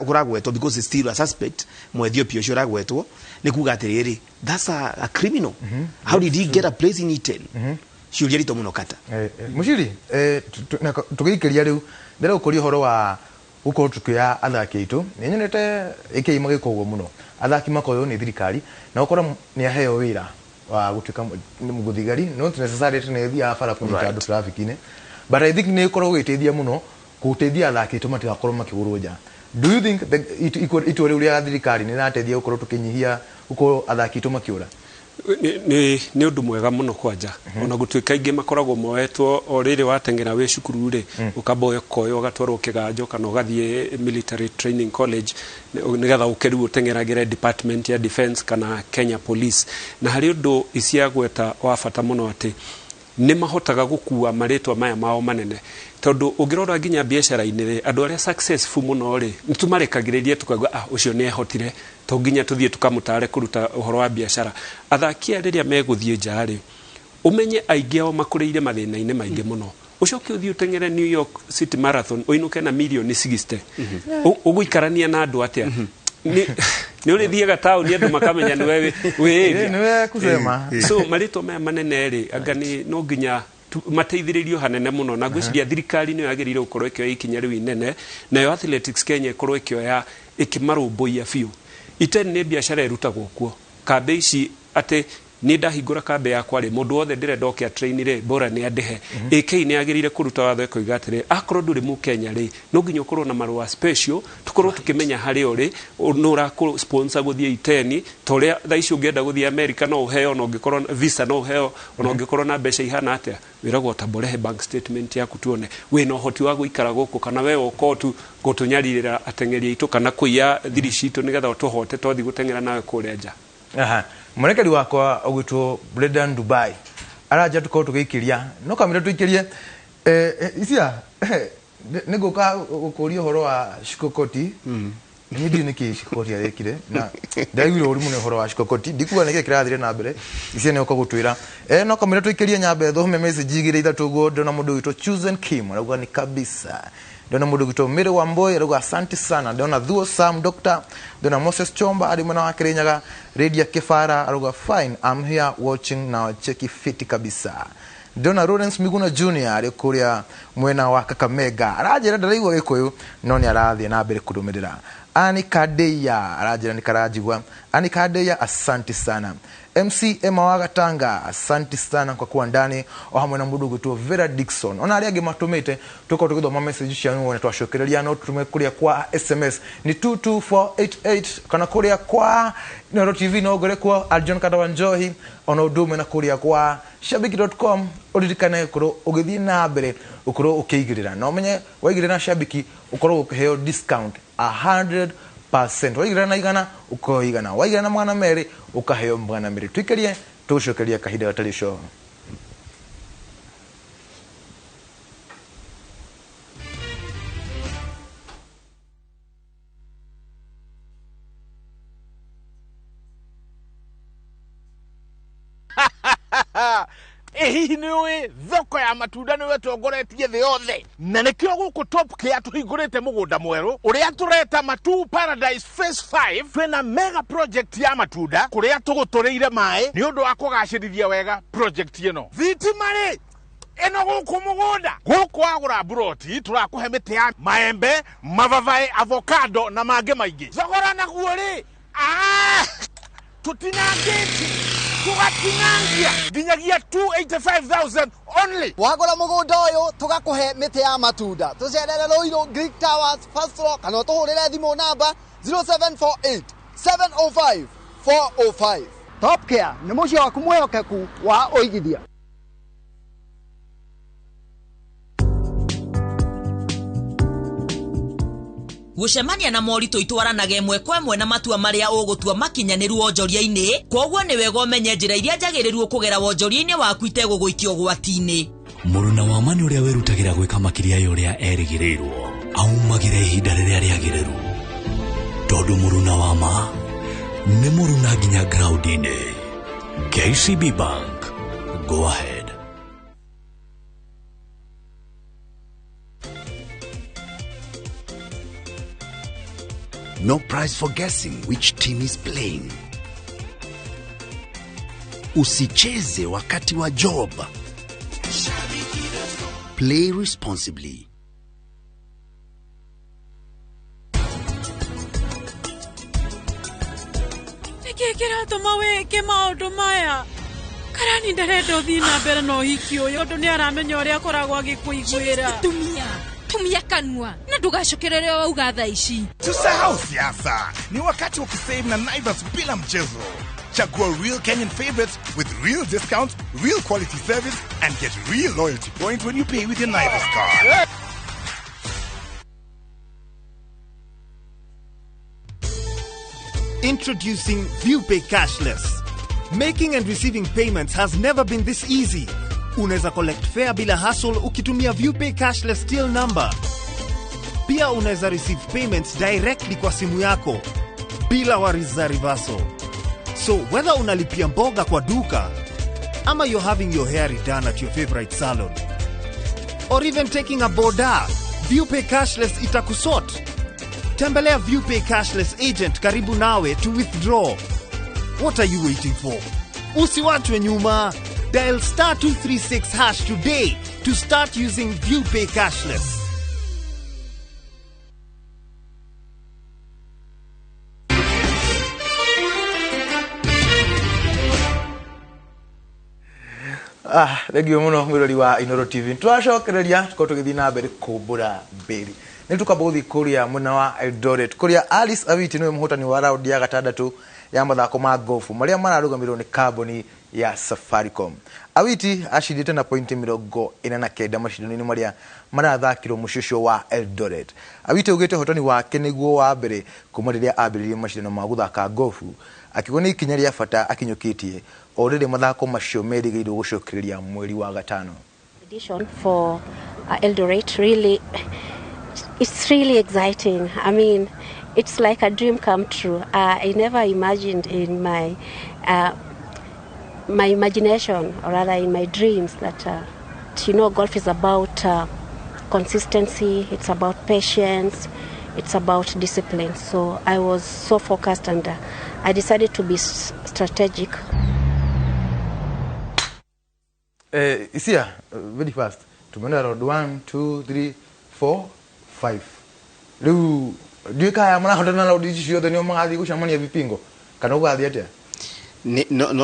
kuragwetwo because it's still a suspect mu Ethiopia cio ragwetwo ni kuga atiriri that's a criminal. How did he get a place in Iten? Ciuria rito muno kata mushiri tugikiria riu ndera ukuri horo wa uko tukuya athaki itu nyenyete ike imagiko guo muno athaki makoyo ni thirikari na ukora ni aheo wira wa gutuka muguthigari not necessarily ne thia fara kumita andu traffic ine but I think ne ukora gwitethia muno gutethia athaki itu matigakorwo makiguruja. Do you think it uria thirikari ni natethia ukoro tukinyihia uko athaki itu makiura? ni undu mwega muno kwanja ona gutuika ingi makoragwo moetwo oriri watengera we cukuru ri ukaboyo koyo gatwarwo kiganjo kana ugathie military training college nigetha ukeru utengeragire department ya defense kana Kenya police na hari undu isiagweta wa bata muno ati ni mahotaga gukua maritwa maya mao manene tondu ungirora nginya biashara-ini ri andu aria successful muno ri nitumarekagiririe tukagwa ucio ni ehotire to nginya tuthie tukamutare kuruta uhoro wa biashara. Athaki riria meguthie nja ri umenye aingi ao makureire mathina-ini maingi muno ucoke uthie utengere New York City Marathon uinuke na milioni 60 uguikarania na andu atia ni uri thiega town andu makamenya ni wewe ni wewe kusema so marito maya manene ri angani no nginya mateithiririo hanene muno na gwiciria thirikari ni yagirire ukorwo ikio ikinya riu inene na yo Athletics Kenya ikorwo ikio ya ikimarumbuia fiu Iten ni biashara irutagwo kuo kambe ici ate ni ndahingura kambe yakwa ri mundu wothe ndirenda okia train ri bora ni andihe AK ni yagirire kuruta watho ikoiga atiri akorwo nduri mu Kenya ri no nginya ukorwo na marua special tukorwo tukimenya hari uri no urakwo sponsor guthie Iten toria tha ici ungienda guthie America no uheo no ungikorwo visa no uheo no ungikorwo na mbeca ihana atia wiragwo taborehe bank statement yaku tuone we no hoti wa guikara guku kana we okotu gutunyaririra atengeri itu kana kuiya thiri citu nigetha tuhote tothi gutengera nawe kuria nja. Mwanekeri wakwa ogwitwo Bredan Dubai araja tuko tugikiria no kamira tuikirie isia niguka ukurio horo wa Shikokoti ni ndi niki Shikokoti arekire na ndaigire uri muno horo wa Shikokoti ndikuwa niki kirathire na mbere isia ne ukagutwira no kamira tuikirie nyambe thome message igire ithatu go ndona mundu witwo Chosen Kim arauga ni kabisa ndona mundu witwo Mire wa Mboy arauga asante sana ndona Thuo Sam Doctor ndona Moses Chomba ari mwana wa Kirinyaga Radio Kifara arauga fine I'm here watching now cheki fiti kabisa ndona Lawrence Miguna Junior ari kuria mwena wa Kakamega arajira ndaraigwa gikuyu no ni arathie na mbere kurumirira Ani Kadeya arajira ni karajigwa Ani Kadeya asante sana MC Emma Wagatanga asante sana kwa kuwa ndani o hamwe na mundu gwitu Vera Dixon ona ari age matumite tuko tukithoma message cianu na twashokereria no tumekuria kwa SMS ni 22488 kana kuria kwa Nero TV no gore kwa Aljon Kadawa Njohi ona udume na kuria kwa shabiki.com uririkane kuro ugithie na mbere ukuro ukiigirira no menye waigirira na shabiki ukoro ukiheo discount 100%. Waigirana na igana ukoigana waigirana mwana meri ukaheo mwana meri twikerie tushokeria kahida gatali show. hihi niwe thoko ya matunda niwe tongoretie thĩ yothe na nĩkĩo gũkũ Top Care tũhingũrĩte mũgũnda mwerũ ũrĩa tũreta Matu Paradise Phase 5 twĩna mega project ya matunda kũrĩa tũgũtũrĩire maĩ nĩ ũndũ wa kũgacĩrithia wega project ĩno thitima rĩ eno gũkũ mũgũnda gũkũ agũra broti tũrakũhe mĩtĩ ya maembe mavavaĩ avocado na mangĩ maingĩ thogora naguo rĩ tutinangĩti tugatinangia nginyagia 285,000 only wagũra mũgũnda ũyũ tũgakũhe mĩtĩ ya matunda tũcerere Rũirũ Greek Towers first floor kana tũhũrĩre thimũ namba 0748 705 405 Top Care nĩ mũciĩ waku mwĩhokeku wa ũigithia. Gucemania na moritũ itwaranage mwe kwa mwe na matua maria ũgũtua makinyanĩru wonjoria-inĩ koguo nĩ wega ũmenye njĩra iria njagĩrĩru kũgera wonjoria-inĩ waku itegũgũikio ũgwati-inĩ. Mũruna wa mani ũrĩa wĩrutagĩra gwĩka makĩria ya ũrĩa erĩgĩrĩirwo aumagĩra ihinda rĩrĩa rĩagĩrĩru tondũ mũruna wa ma nĩ mũruna nginya ground-inĩ. KCB Bank, go ahead. No prize for guessing which team is playing. Usicheze wakati wa job. Play responsibly. Nikikira tomawe ke maundu maya. Karani ndarenda uthii na mbere no hiki uyu ndu ni aramenya uria akoragwo agikuiguira. Tumia kanua na ndugacũkĩrĩre wauga thaa ici. Tusahau siasa. Ni wakati wa kusave na Naivas bila mchezo. Chagua real Kenyan favorites with real discounts, real quality service and get real loyalty points when you pay with your Naivas card. Introducing ViewPay Cashless. Making and receiving payments has never been this easy. Unaweza collect fare bila hassle ukitumia ViewPay Cashless till number. Pia unaweza receive payments directly kwa simu yako bila worries za reversal. So whether unalipia mboga kwa duka ama you're having your hair redone at your favorite salon or even taking a boda, ViewPay Cashless itakusort. Tembelea ViewPay Cashless agent karibu nawe to withdraw. What are you waiting for? Usiwachwe nyuma. Dial *236# today to start using ViewPay Cashless. Regio muno mwirori wa Inoro TV. Twacokereria tukotugithi na mbere Kumbura mbĩri. Nĩ tukabothi kuria mwena wa Eldoret kuria Alice Awiti niwe muhotani wa round ya gatandatu ya mathako ma golf maria mararugamirwo ni kamboni ya Safaricom. Awiti ashindite na pointi 49 mashindano-inĩ maria marathakirwo mushusho wa Eldoret. Awiti ugite hotani wake niguo wa mbere kuma riria ambiririe mashindano ma guthaka golf akigwo ni ikinya ria bata akinyukitie already mathako macio merigirwo gucokereria mweri wa gatano. Edition for Eldoret really it's really exciting. I mean, it's like a dream come true. I never imagined in my imagination, or rather in my dreams, that golf is about consistency, it's about patience, it's about discipline. So I was so focused and I decided to be strategic. Isia, very fast. Tumeona round 1, 2, 3, 4, 5. Leo duka ya mwana hotana round hizi yote ni magathi gucamania vipingo. Kana ugathi atia?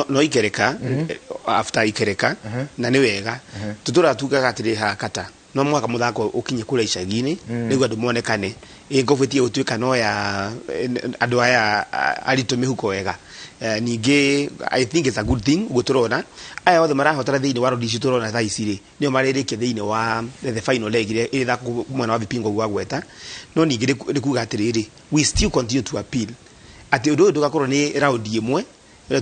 No ikereka after ikereka na ni wega tutura tukaga atiri ha kata no mwaka muthako ukinye kula icagi-ini niguo andu monekane ngovetie utuika no ya andu aya arito mihuko wega ningi I think it's a good thing guturona aya othe marahotara thiini wa round ici turona thaa ici ri nio maririkia thiini wa the final leg ire thako mwana wa vipingo gwa gweta no ningi ni kuga atiriri we still continue to appeal ati undu ndugakorwo ni round imwe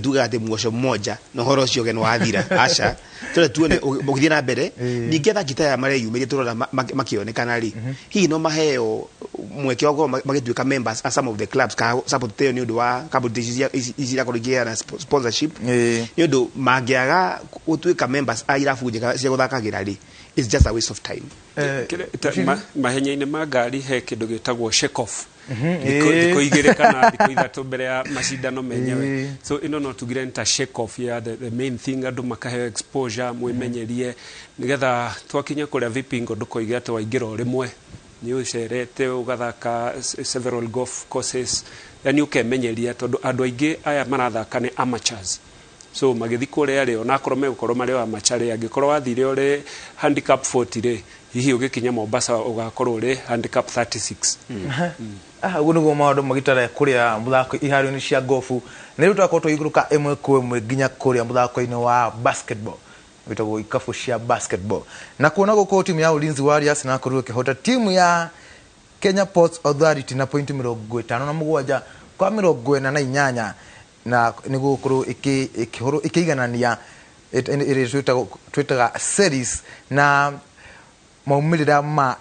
tuga ati mwosho mmoja no horo cio gen wathira aca tore tuone ukithia na mbere ningetha kita ya mare yumirie turona makionekana ri hihi no maheo mweke wako magituika members as some of the clubs ka support teo ni undu wa competition izira korigia na sponsorship ni undu magiaga utuika members a irabu njega cia guthakagira ri it's just a waste of time mahenya-inĩ ma ngari he kĩndũ gĩtagwo shake off thikũ igĩrĩ kana thikũ ithatũ mbere ya macindano menyewe so ĩno no tugire nĩ ta shake off ya the main thing andũ makaheo exposure mwĩmenyerie nĩgetha twakinya kũrĩa vipingo ndũkoige atĩ waingĩra o rĩmwe nĩ ũcerete ũgathaka several golf courses yani ũkemenyeria tondũ andũ aingĩ aya marathaka nĩ amateurs so magĩthi kũrĩa rĩ onakorwo megũkorwo marĩ wa macharĩ angĩkorwo wathire ũrĩ handicap 40 rĩ hihi ũgĩkinya Mombasa ũgakorwo ũrĩ handicap 36 uguo nĩguo maũndũ magĩtara kũrĩa mũthako iharo-inĩ cia gofu na rĩu twakorwo tũigũrũka ĩmwe kwa ĩmwe nginya kũrĩa mũthako-inĩ wa basketball wĩtagwo ikabu cia basketball na kuona gũkũ timu ya Ulinzi Warriors na korwo ĩkĩhota timu ya Kenya Ports Authority na point 57 kwa 48 na nĩguo korwo ĩkĩiganania twĩtaga series na maumĩrĩra ma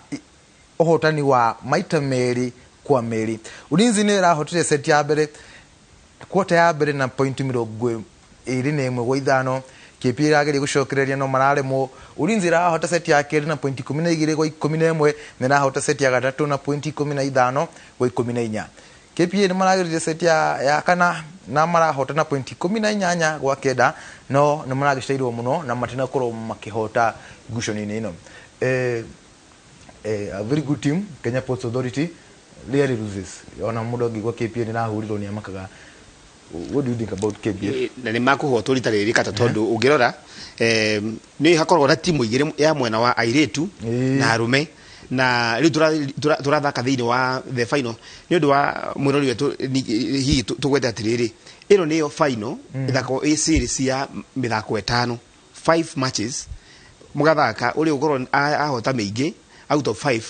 ũhotani wa maita merĩ kwa merĩ. Ulinzi nĩ ĩrahotire set ya mbere quarter ya mbere na point 21 gwa ithano KPA ĩrageria gũcokereria no mararemwo. Ulinzi ĩrahota set ya kerĩ na point 12 gwa 11 na ĩrahota set ya gatatũ na point 15 gwa 14. KPA nĩ marageria set ya kana na marahota na point 18 gwa kenda no nĩ maragĩcairwo mũno na matinakorwo makĩhota ngucanio-inĩ ĩno. A very good team Kenya Ports Authority really loses ona mũndũ angĩgwa KPA nĩ rahurirwo nĩ amakaga. What do you think about KPA? Na nĩ makũhotwo rita rĩrĩ kata tondũ ũngĩrora nĩ hakoragwo na timu igĩrĩ ya mwena wa airĩtu na arume na rĩu tũrathaka thĩinĩ wa the final nĩ ũndũ wa mwĩrori wetũ hihi tũgwete atĩrĩrĩ ĩno nĩyo final ĩthako ĩ series ya mĩthako 5 matches mũgathaka ũrĩa ũkorwo ahota mĩingĩ out of 5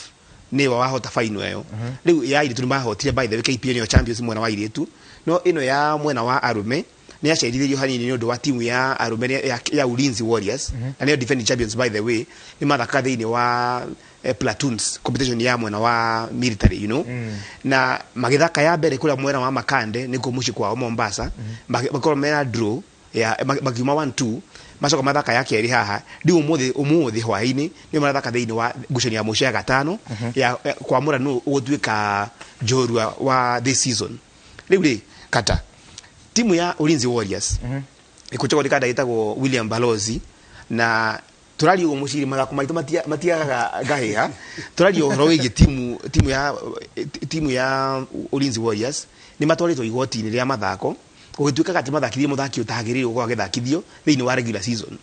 nĩwe wahota final ĩyo rĩu ya airĩtu nĩ mahotire by the way KPA nĩyo champions mwena wa airĩtu no ĩno ya mwena wa arume nĩ acerithĩrio hanini nĩ ũndũ wa timu ya arume ya Ulinzi Warriors na nĩyo defending champions by the way nĩ mathaka thĩinĩ wa platoons competition ya mwena wa military you know na magithaka ya mbere kũrĩa mwena wa Makande nĩkuo mũciĩ kwao Mombasa makorwo mena draw ya magiuma 1-2 macoka mathaka ya kerĩ haha rĩu ũmũthĩ hwaĩ-inĩ nĩ marathaka thĩinĩ wa ngucanio ya mũico ya gatano ya kwamũra nũ ũgũtuĩka njorua wa this season. Rĩu rĩ kata timu ya Ulinzi Warriors ĩkũchoko ndikada ĩtagwo William Balozi na turali umushiri mathako maitũ matiagaga gahiha turali ũhoro wĩgiĩ timu ya Ulinzi Warriors nĩ matwarĩtwo igoti-inĩ rĩa mathako gũgĩtuĩka atĩ mathakithie mũthaki ũtagĩrĩirwo gũgĩthakithio thĩinĩ wa regular season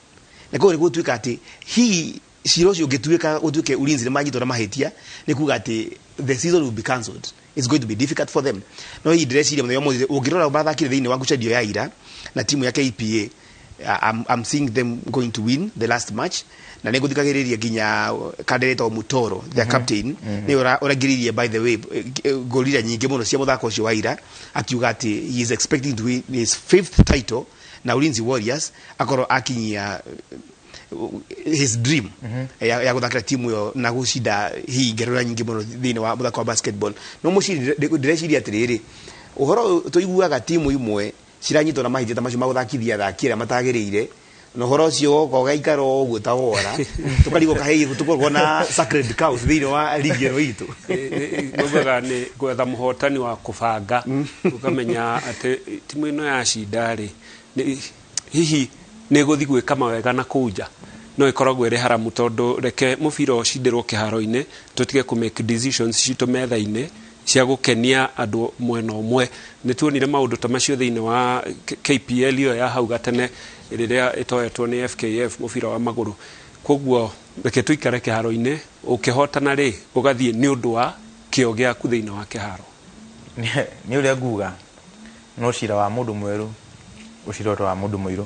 na koguo nĩ gũtuĩka atĩ hihi cira ũcio ũngĩtuĩke Ulinzi nĩ manyitwo na mahĩtia nĩ kuga atĩ the season will be cancelled. It's going to be difficult for them. No hii ndĩreciria mũthenya ũmũthĩ ũngĩrora mathakire thĩinĩ wa ngucanio ya ira na timu ya KPA I'm seeing them going to win the last match na nĩ ngũthikagĩrĩria nginya Kandereto Mutoro their captain nĩ ũragĩrĩria by the way golira nyingĩ mũno cia mũthako ũcio wa ira akiuga atĩ he is expecting to win his 5th title na Ulinzi Warriors akorwo akinyia his dream ya gũthakĩra timu yo na gũcinda hii ngerora nyingĩ mũno thĩinĩ wa mũthako wa basketball no mũciri ndĩreciria atĩrĩrĩ ũhoro tũiguaga timu imwe ciranyitwo na mahĩtia ta macio magũthakithia athaki arĩa matagĩrĩire na ũhoro ũcio ũgaikara ũguo ta wora tũkarigwo kahĩi tũkorwo na sacred cows thĩinĩ wa ligi ĩno itũ ngugaga nĩ gwetha mũhotani wa kũbanga ũkamenya atĩ timu ĩno yacinda rĩ hihi nĩ gũthi gwĩka mawega na kũnja no ĩkoragwo ĩrĩ haramu tondũ reke mũbira ũcindirwo kĩharo-inĩ tũtige kũ make decisions citũ metha-inĩ cia gũkenia andũ mwena ũmwe nĩ tuonire maũndũ ta macio thĩinĩ wa KPL ĩyo ya hau gatene rĩrĩa ĩtoetwo nĩ FKF mũbira wa magũrũ koguo reke tũikare kĩharo-inĩ ũkĩhotana rĩ ũgathiĩ nĩ ũndũ wa kĩo gĩaku thĩinĩ wa kĩharo nĩ ũrĩa nguga no cira wa mũndũ mwerũ ũcira wa mũndũ mũirũ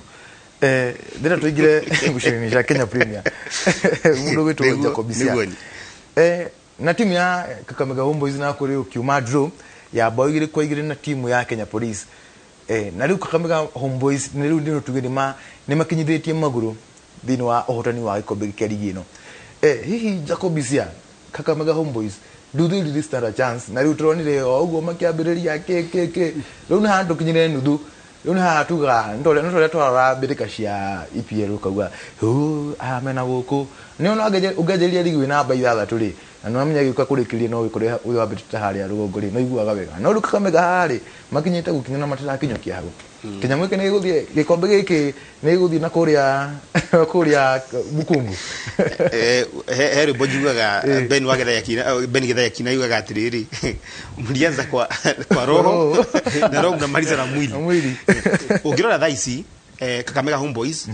thĩna tũingire ngucanio-inĩ cia Kenya Premier mũndũ gwĩtwo Jacob na timu ya Kakamega Homeboys na kũrĩ ũkiuma draw ya bao 2-2 na timu ya Kenya Police na rĩu Kakamega Homeboys nĩ rĩu ndino tuge nĩ makinyithĩtie magũrũ thĩinĩ wa ũhotani wa gĩkombe kĩa ligi ĩno hihi Jacob Kakamega Homeboys nduthu really stand a chance na riu turonire oguo makiambiriria ke riu na handu kinyire nuthu riu na hatuga ndole twara mbirika cia EPL ukauga amena guku ni ona ungejeria ligi wina namba 6 ri na no amenya gikuka kurikiria no wikore uyu wambitite haria rugongo ri no iguaga wega no rukamega hari makinyite gukinya na matirakinyokia hagu kinyamweke ni guthie gikombe giki ni guthie na kuria bukungu heri bojugaga Ben Githaya kina yugaga atiriri mlianza kwa roho na roho na maliza na mwili ukirora thaisi Kakamega Homeboys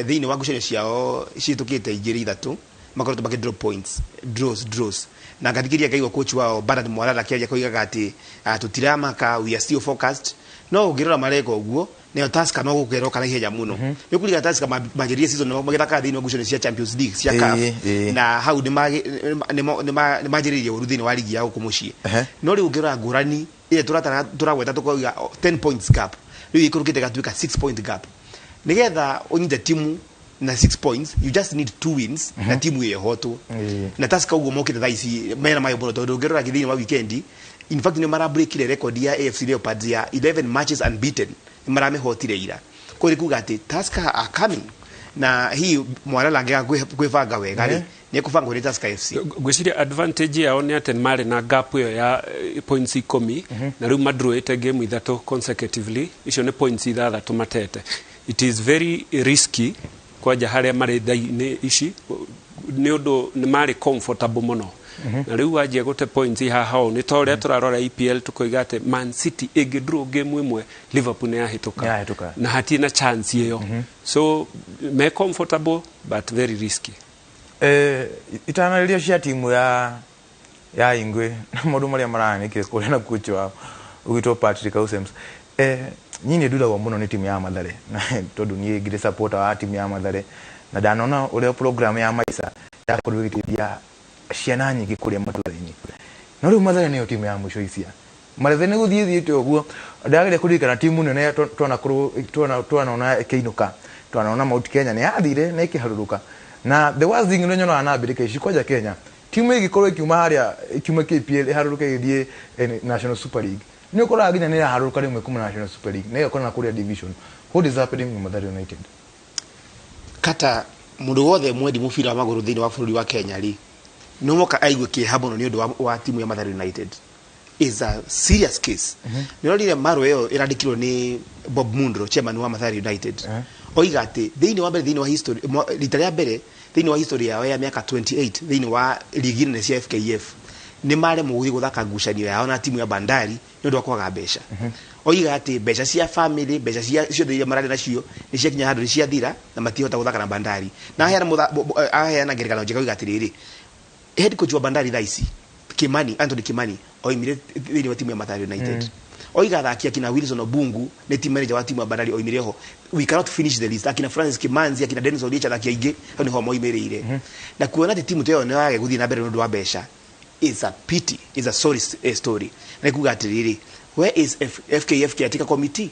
thini wa ngucanio ciao citukite igiri ithatu makoretwo maki drop points draws na ngatigiria ngaigwa coach wao Bernard Mwarara kiaria koigaga ati tutiramaka we are still focused no ugirora mareko uguo ne Tusker no gukero kana ihenya muno yo kuriga Tusker majiria season no magithaka thini wa ngucanio cia Champions League cia CAF na hau ni majiririe uruthini wa ligi yao kumucie no ri ugirora ngurani ile turagweta tukoiga 10 points gap riu ikurukite gatuika 6 point gap nigetha unyite timu na 6 points you just need 2 wins na timu ye hoto na Tusker ugo mokite thaisi mena mayo bono tondu ngirora githini wa weekend in fact ni mara break ile record ya AFC Leopards ya 11 matches unbeaten ni mara mehotire ira ko rikuga ati Tusker are coming na hii Mwarala ngega kwivanga wega ri ni kubanga ni Tusker FC gwiciria advantage yao ni ati mari na gap yo ya points 10 na riu madrawete game ithatu consecutively icio ni points ithathatu matete it is very risky kwaja haria mari thaini ici ni undu ni mari comfortable muno na riu wajia gute points haha ni tore turarora EPL tukoiga ati Man City draw game imwe Liverpool ya hituka na hatina chance iyo so me comfortable but very risky itanaririo cia timu ya Ingwe maundu maria maranikire kuri na coach wao ugitwo Patrick Ausems nyini ndudagwo muno ni timu ya Mathare na tondu ni ngire supporter wa timu ya Mathare na ndanona ule program ya Maisa ya kurugithia ciana nyingi kuria maturaini no riu Mathare ni timu ya mwisho isia Mathare ni guthiite uguo ndagire kurikana timu nene tuona keinuka tuona Mount Kenya ni athire na ikiharuruka na the worst thing nyo na Abirika ici koja Kenya timu igikorwo ikiuma haria ikiuma KPL iharuruke githie National Super League ni ukora ginya ni haruruka rimwe kuma National Super League na ikona kuria division what is happening in Mathare United kata mundu wothe mwendi mubira wa maguru thini wa bururi wa Kenya ri no moka aigwe kihabono ni undu wa timu ya Mathare United is a serious case ni rorire maro yo irandikirwo ni Bob Mundro chairman wa Mathare United oiga ati thini wa mbere thini wa history litaria mbere thini wa history yao ya miaka 28 thini wa ligi nene cia FKF ni mare muguthi guthaka ngucanio yao na timu ya Bandari ni undu wa kwaga mbeca oiga ati mbeca cia family mbeca cia ciothe iria marari nacio ni cia kinya handu cia thira na matihota guthaka na Bandari na aheana ngerekano njega oiga atiriri head coach wa Bandari thaisi Anthony Kimani oimire thini wa timu ya Mathare United oiga thaki akina Wilson Obungu ni team manager wa timu ya Bandari oimire ho we cannot finish the list akina Francis Kimanzi akina Dennis Odicha thaki aige ni ho moimirire na kuona ati timu teyo no yage guthii na mbere ndu wa mbeca is a pity is a sorry story na kuga atiriri where is FKF katika committee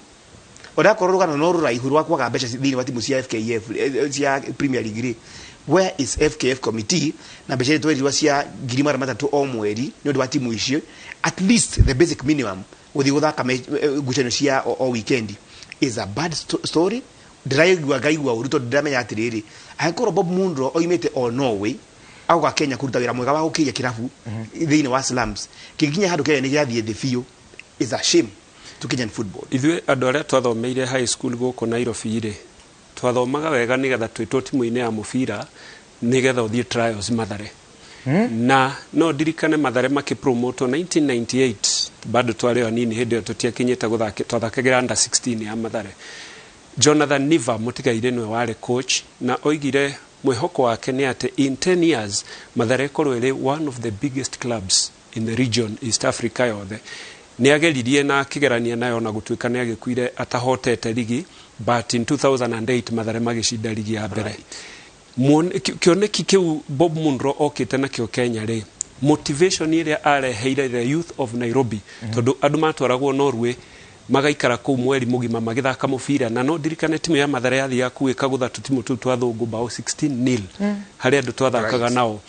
odakororugana no ruraihu rwa kwaga mbeca thini wa timu cia FKF cia Premier League where is FKF committee na mbeca twirwa cia girimara matatu o mweri ni undu wa timu icio at least the basic minimum uthi guthaka ngucanio cia o weekend is a bad story ndiraigua ngaigua uruto ndiramenya atiriri aikoro Bob Mundro oimete o Norway au kwa Kenya kuruta wira mwega wa gukiria kirabu thini wa slums kiginya handu Kenya ni giathie the fio is a shame to Kenyan football ithwe andu aria twathomeire high school guko Nairobi ire twathomaga wega nigetha twitwo timu-ini ya mubira nigetha uthie trials Mathare na no dirikane Mathare makipromote 1998 bado twari anini hindi tutiakinyite guthaka twathakagira under 16 ya Mathare Jonathan Niva mutigaire niwe wari coach na oigire mwehoko wake ni ati in 10 years Mathare korwo iri one of the biggest clubs in the region East Africa yothe ni ageririe na kigerania nayo na gutuika ni agikuire atahotete ligi but in 2008 Mathare magishinda ligi ya mbere kioneki kiu Bob Mundro okite na kio Kenya ri motivation ile areheire the youth of Nairobi tondu andu matwaragwo Norway magaikara ku mweri mugima magithaka mubira na no dirikane timu ya Mathare yathi yakuika guthatu timu tu twathungu bao 16-0 hari andu twathakaga nao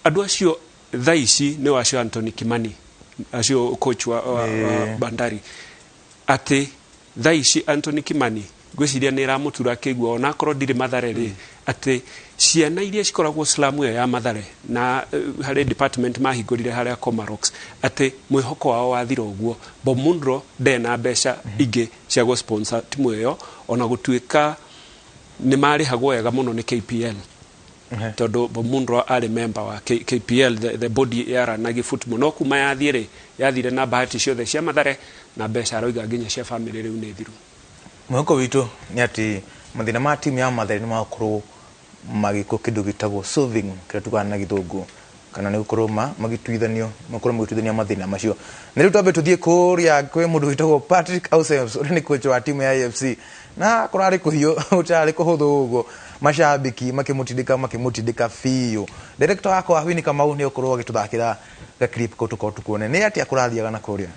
andu acio thaici ni wacio Anthony Kimani acio coach wa Bandari ati thaici Anthony Kimani gwiciria ni ramutura kigwa ona korwo ndiri Mathare ri ati ciana iria cikoragwo slamu ya Mathare na hari department mahingurire haria Comarox ati mwihoko wao wathira uguo Bomundro ndena mbeca ingi cia go sponsor timu iyo ona gutuika ni mari hagwo wega muno ni KPL todo Bomundro ari member wa KPL the body era nagi football no kuma yathire na bahati ciothe cia Mathare na mbeca aroiga nginya cia family riu ni thiru mwako witu ni ati mathina ma timu ya Mathare ni makorwo magiko kindu gitagwo solving kira tukana githungu kana ni gukorwo magituithanio makorwo magituithania mathina macio na riu twabe tuthie kuria kwe mundu gitagwo Patrick Ausems uri ni coach wa timu ya AFC na kurari kuhio utari kuhuthu ugo mashabiki makimutindika fiyo director wako wa Wini Kamau ni ukorwo agituthakira ga clip ko tukuone ni ati akurathiaga na kuria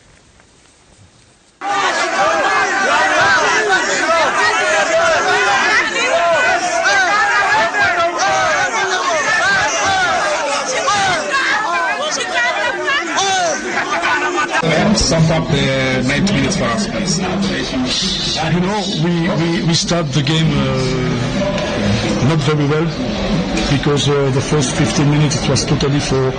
Sum up the 90 minutes for us, please. You know, we start the game not very well because the first 15 minutes it was totally for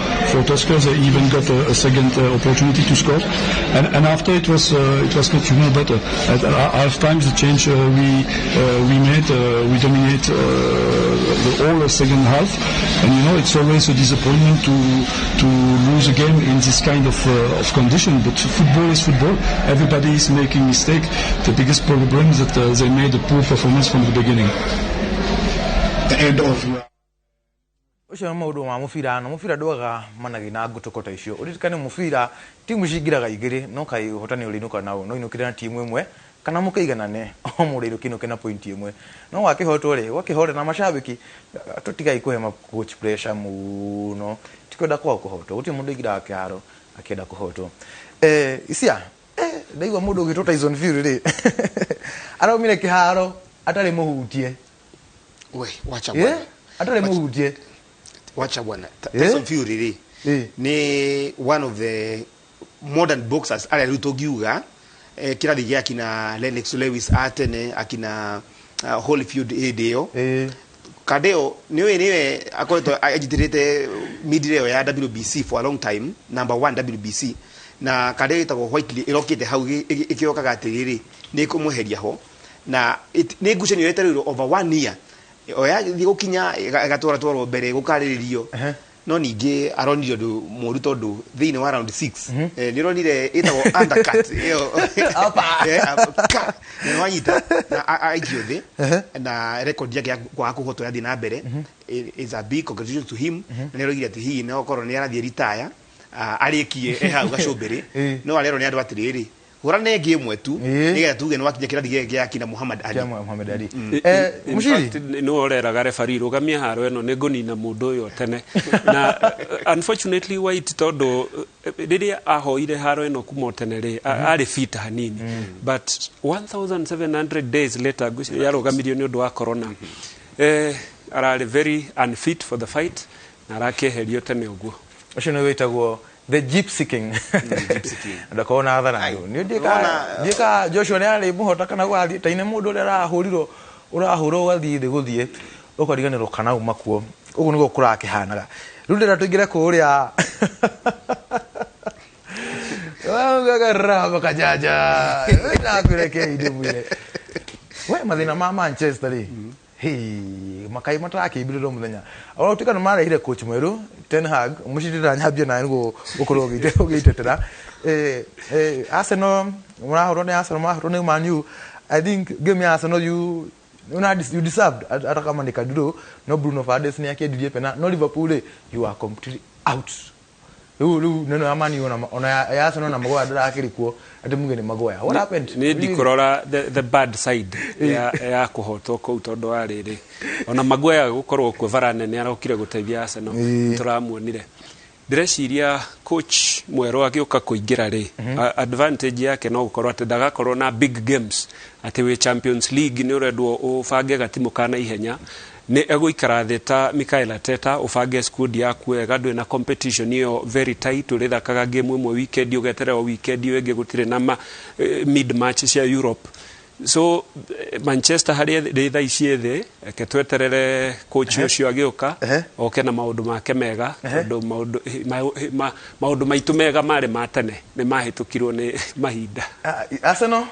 Tuskers. They even got a second opportunity to score, and after it was not better. At half time, the change we made, we dominate the whole second half, and you know it's always a disappointment to lose a game in this kind of condition. But football is football. Everybody is making mistake. The biggest problem is that they made a poor performance from the beginning. The end of Usha maudu ma mufira doga managi na gutokota icio uritikane mufira timu cingiraga igiri no kai hotani urinuka nawo no inukira na timu imwe kana mukaiganane o muriru kinuke na point imwe no wakihotwo ri wakihore na mashabiki tutigai kuhema coach pressure muno tikwenda kwa kuhotwo uti mundu igira akiharo akienda kuhotwo isia ndaigwa mundu ugitota Tyson Fury ri araumire kiharo atari muhutie we wacha bwana atari muhutie wacha bwana Tyson Fury ri ni one of the modern boxers ale rutogiuga kirathi gia kina Lennox Lewis atene akina Holyfield Edeo Kadeo niwe akoretwo agitirite midreo ya WBC for a long time, number 1 WBC na Kadeo itago Whiteley irokite hau ikiokaga atiriri ni kumuheria ho na ni ngucanio yetereirwo over 1 year oya thi gukinya igatora tworo mbere gukaririo no ningi aronirio ndu moru tondu thiini wa round 6 ni ronire itago undercut iyo ni wanyita na aigiothe na record yake kwa kuhoto yathi na mbere is a big congratulations to him na ni rogire ati hihi no korwo ni arathie retire arikie hau gacumbiri no arero ni andu atiriri urane game tu niga tuge no wakinya kirathi gya kina Muhammad Ali mushiri no oreraga referee rugamia haro eno ne gonina mundu uyo tene na unfortunately White todo riria ahoire haro eno kumotenere ari fit hanini but 1700 days later yarugamirio ni undu wa corona arari very unfit for the fight na rakeherio tene uguo ucio ni witagwo the Gypsy King ndakona athana ni ndika Joshua ni ari muhota kana gwathie taine mundu uri arahuriro urahuro wathie thi guthie ukariganirwo kana uma kuo ugu niguo kurakihanaga riu ndira tuingire kuria gagarra kajaja na kureke ide mwire we mathina ma Manchester ri makai mataki ibiriro muthenya aho tukana marehire coach mweru Ten Hag mushitira nyabye na ngo ukoro gitetera Arsenal murahoro ni Arsenal mahoro ni Man U. I think game ya Arsenal you deserved atakama ni kaduro no Bruno Fernandes ni yake didie pena no Liverpool you are completely out lu neno amani ona ya Arsenal na magoya dara akirikuo ati mugeni magoya what happened ni dikorora the bad side ya kuhoto ko utondo ariri ona magoya gukorwo ku Varane ni arokire guteithia Arsenal turamuonire direciria coach mwero agioka kuingira ri advantage yake no gukorwo ati ndagakorwo na big games ati we Champions League ni uredwo ufange gatimu kana ihenya ne egoikara theta Mikel Arteta ufange squad yaku wega ndwe na competition iyo very tight urithakaga game imwe weekend ugeterera weekend iyo enge gutire na mid match cia Europe. So Manchester hari tha ici thi ke tweterere coach ucio agioka oke na maundu make mega maundu maitu mega mari matene ne mahitukirwo ni mahinda. Arsenal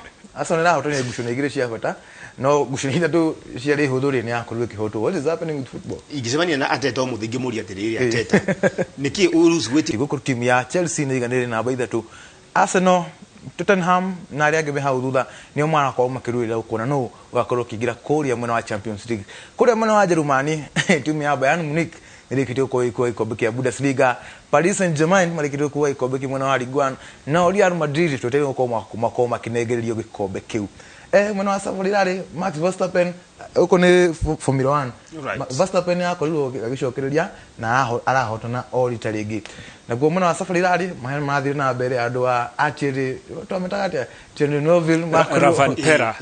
na hotonia gushona igire cia bata no gushona tu cia ri hudhuri ni akorwe kihoto. What is happening with football? Igisemania na Arteta muthingi muri atiriri Arteta niki urus weti gukuru timu ya Chelsea ni ganire na baitha tu Arsenal Tottenham na ria ngebe hau thutha nio mara kwa makirwira ukona no ugakorwo kigira kuria mwena wa Champions League kuria mwena wa Germany timu ya Bayern Munich ilikitio kwa ikombe kia Bundesliga. Paris Saint-Germain malikitio kwa ikombe kia mwena wa Ligue 1 na Real Madrid tutego kwa makoma kinegererio gikombe kiu. Mwena wa safari rari Max Verstappen uko ni Formula 1 Verstappen yakorirwo agicokereria na arahotana all Italy na kwa mwena wa safari rari mathiri na mbere andu a atiri twametaga Chernobyl Ravantera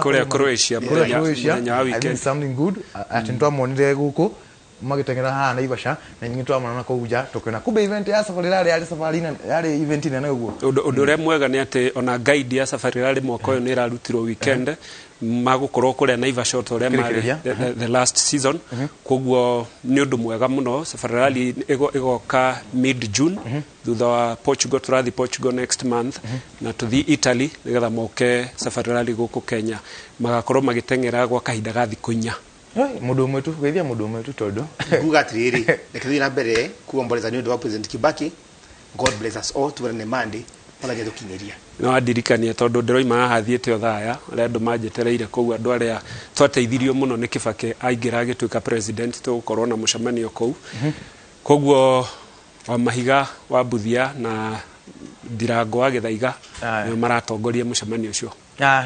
kule Croatia muthenya wa weekend something good atintwa monire guku magitengera ha na Ivasha na nyingi twamana kuja tokena kube event ya safari rari ya safari yari event ina naguo undu re mwega ni ati ona guide ya safari rari mwaka uyu ni irarutirwo weekend magukorwo kuria na Ivasha tore mari the last season koguo ni undu mwega muno safari rari igoka mid June thutha wa Portugal turathi Portugal next month na tuthi Italy nigetha moke safari rari guku Kenya magakorwo magitengera gwa kahinda ga thikũ 4. Mundu mwetu geithia mundu mwetu todo guga atiriri rekethia na mbere kuomboleza ni undu wa President Kibaki. God bless us all tuwene mandi pala nyeto kinyeria no adirikania tondu ndiroima haha thiete othaya aria andu manjetereire kou andu aria twateithirio muno ni Kibaki aingira agituika president tugukorwo na mucemanio kou koguo wa mahiga wa buthia na Ndirango wa Githaiga nio maratongoria mucemanio ucio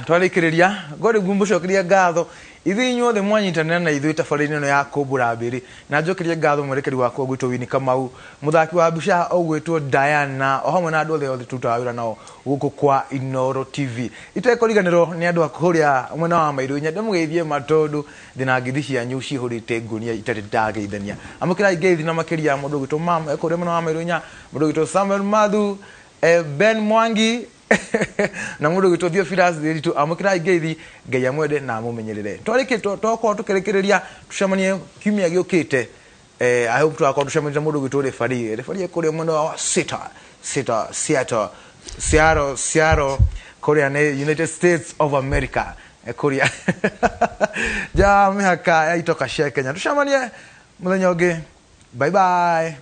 twarikiriria gori gumbucokeria ngatho ithi inyuothe mwanyitanira na ithui tabarĩri ĩno ya Kumbura mbĩri na njokerie ngatho mwerekeri wakwa gwitwo Wini Kamau muthaki wa mbica ogwitwo Diana o hamwe na andu othe tutaga wĩra nao gũkũ kwa Inooro TV itekũriganĩrwo nĩ andu akuria mwena wa Mairũ ndĩmũgeithie matondu thina ngithi cianyu cihũrĩte ngunia itarĩ ndageithania amũkĩrai ngeithi na makĩria mũndũ gwitwo mama ekũrĩa mwena wa Mairũ mũndũ gwitwo Samuel Mathu Ben Mwangi na mundu gwitwo Theophilus Ndiritu amukira ngeithi ngai amwende na amumenyerere twarikitwo toko tukerekereria tucemanie kiumia giukite I hope twakwa tucemanie mundu gwitwo referee kuria mwena wa Seattle Korea ne United States of America Korea ja mihaka ya itoka Kenya tucemanie muthenya ungi bye bye.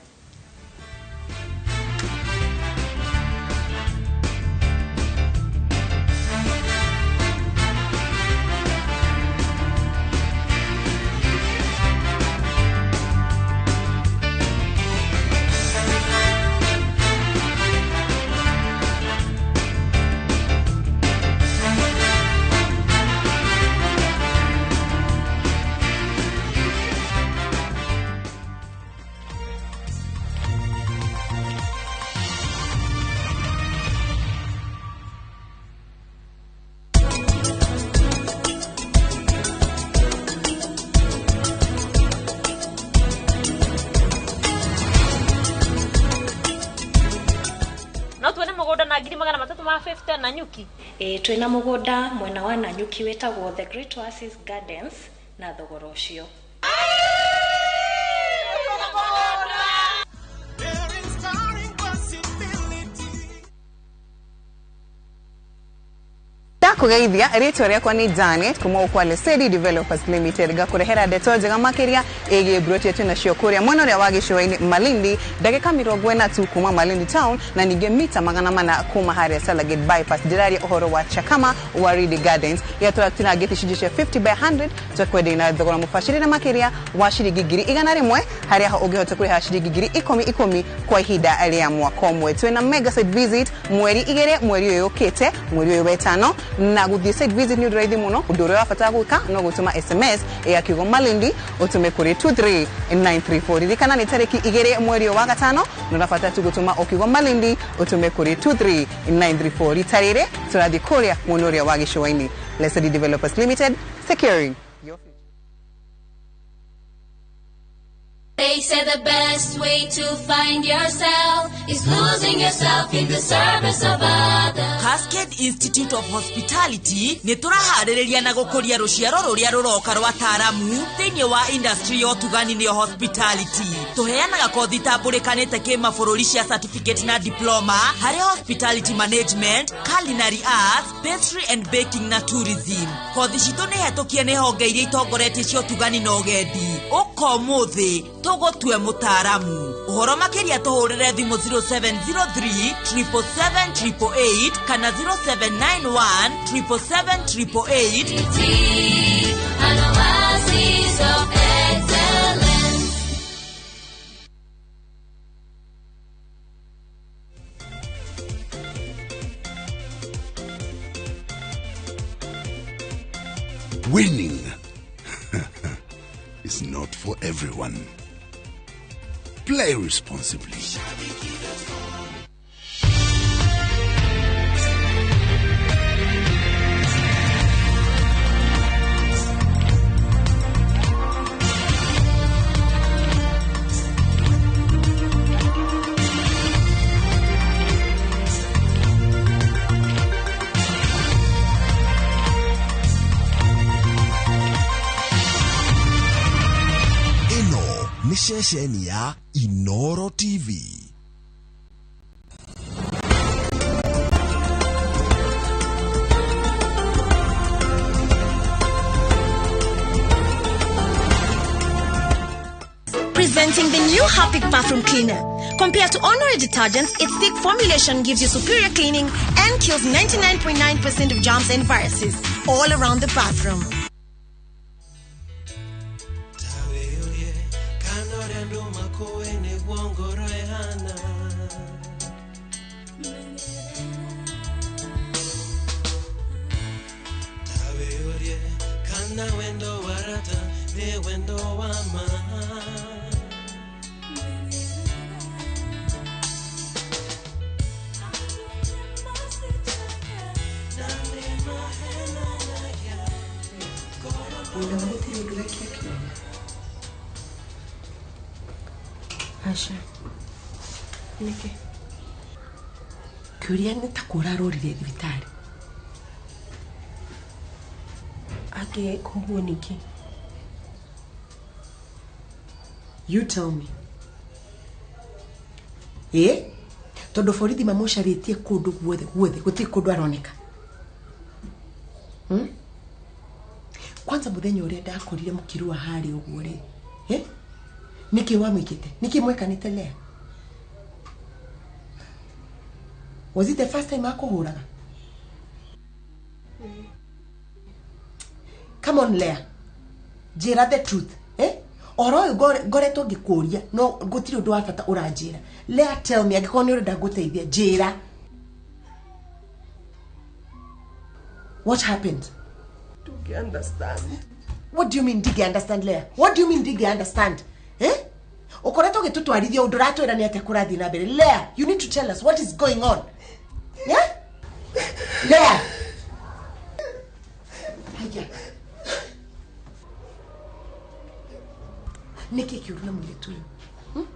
Na nyuki twina mugunda mwena wa Nanyuki wetagwo the Great Oasis Gardens na thogoro ucio kugeithia rĩtwa rĩakwa ni Janet kuma kwa Lesedi Developers Limited gakurehera ndeto njega makiria ĩgiĩ broti yetu nacio kuria mwena ũrĩa wa gĩcũa-inĩ Malindi ndagĩka 40 kuma Malindi town na ningĩ mita 400 kuma harĩa Salagate bypass ndĩraria ũhoro wa Chakama wa Reedy Gardens yatũra tunagĩte cia 50 by 100 twakwenda na thogora mũbacĩrĩre makiria wa ciringi 100 harĩa ũngĩhota kũrĩha ciringi 10,000 kwa ihinda rĩa mwaka ũmwe. Twĩna mega site visit mweri 2 mweri ũyũ ũkĩte mweri ũyũ wetano na guthie site visit ni raithi muno undu uria wafata gwika no gutuma SMS ya kiugo Malindi utume kuri 23934 ririkana ni tariki 2 mweri wa gatano no nafata tu gutuma okiugo Malindi utume kuri 23934 tarire turathi kuria muno uria wa gĩcũa-inĩ. Lesedi Developers Limited, securing your future. They say the best way to find yourself is losing yourself in the service of others. Cascade Institute of Hospitality ni turaharĩrĩria na gũkũria rũciaro rũrĩa rũroka rwa ataaramu thĩinĩ wa industry ya ũtugani nĩyo hospitality. Tũheanaga kothi tambũrĩkanĩte kĩmabũrũri cia certificate na diploma harĩ hospitality management, culinary arts, pastry and baking na tourism. Kothi citũ nĩ hetũkie nĩ honge iria itongoretie cia ũtugani na ũgendi. Ũkomũthĩ tũgũtue mũtaaramu. Ũhoro makĩria tũhũrĩre thimũ 0703 777 888 kana 0791 777 888. An oasis of excellence. Winning is not for everyone. Play responsibly. Shesheni ya Inoro TV. Presenting the new Harpic bathroom cleaner. Compared to ordinary detergents, its thick formulation gives you superior cleaning and kills 99.9% of germs and viruses all around the bathroom. Asha. Niki. Kuria nitakura rorire thibitari. Ake kuhuo niki. You tell me. Todo borithi mamucaritie kundu guothe guti kundu aroneka. Kwanza muthenya uria ndakorire mukiru wa hari uguo ri. Niki wamwikite? Niki mwekanite Lea? Was it the first time akuhuraga? Come on Lea. Jira the truth. Oro goretwo ngikuria no gutiri undu wa bata uranjira. Lea, tell me agiko ni urenda guteithia jira. What happened? Do you understand? What do you mean did you understand Lea? What do you mean did you understand? Okoreto getutwarithia undu ratwira ni ate kurathi na mbere. Lea, you need to tell us what is going on. Yeah? Lea. Haya. Niki kiuruna mwitu huyu.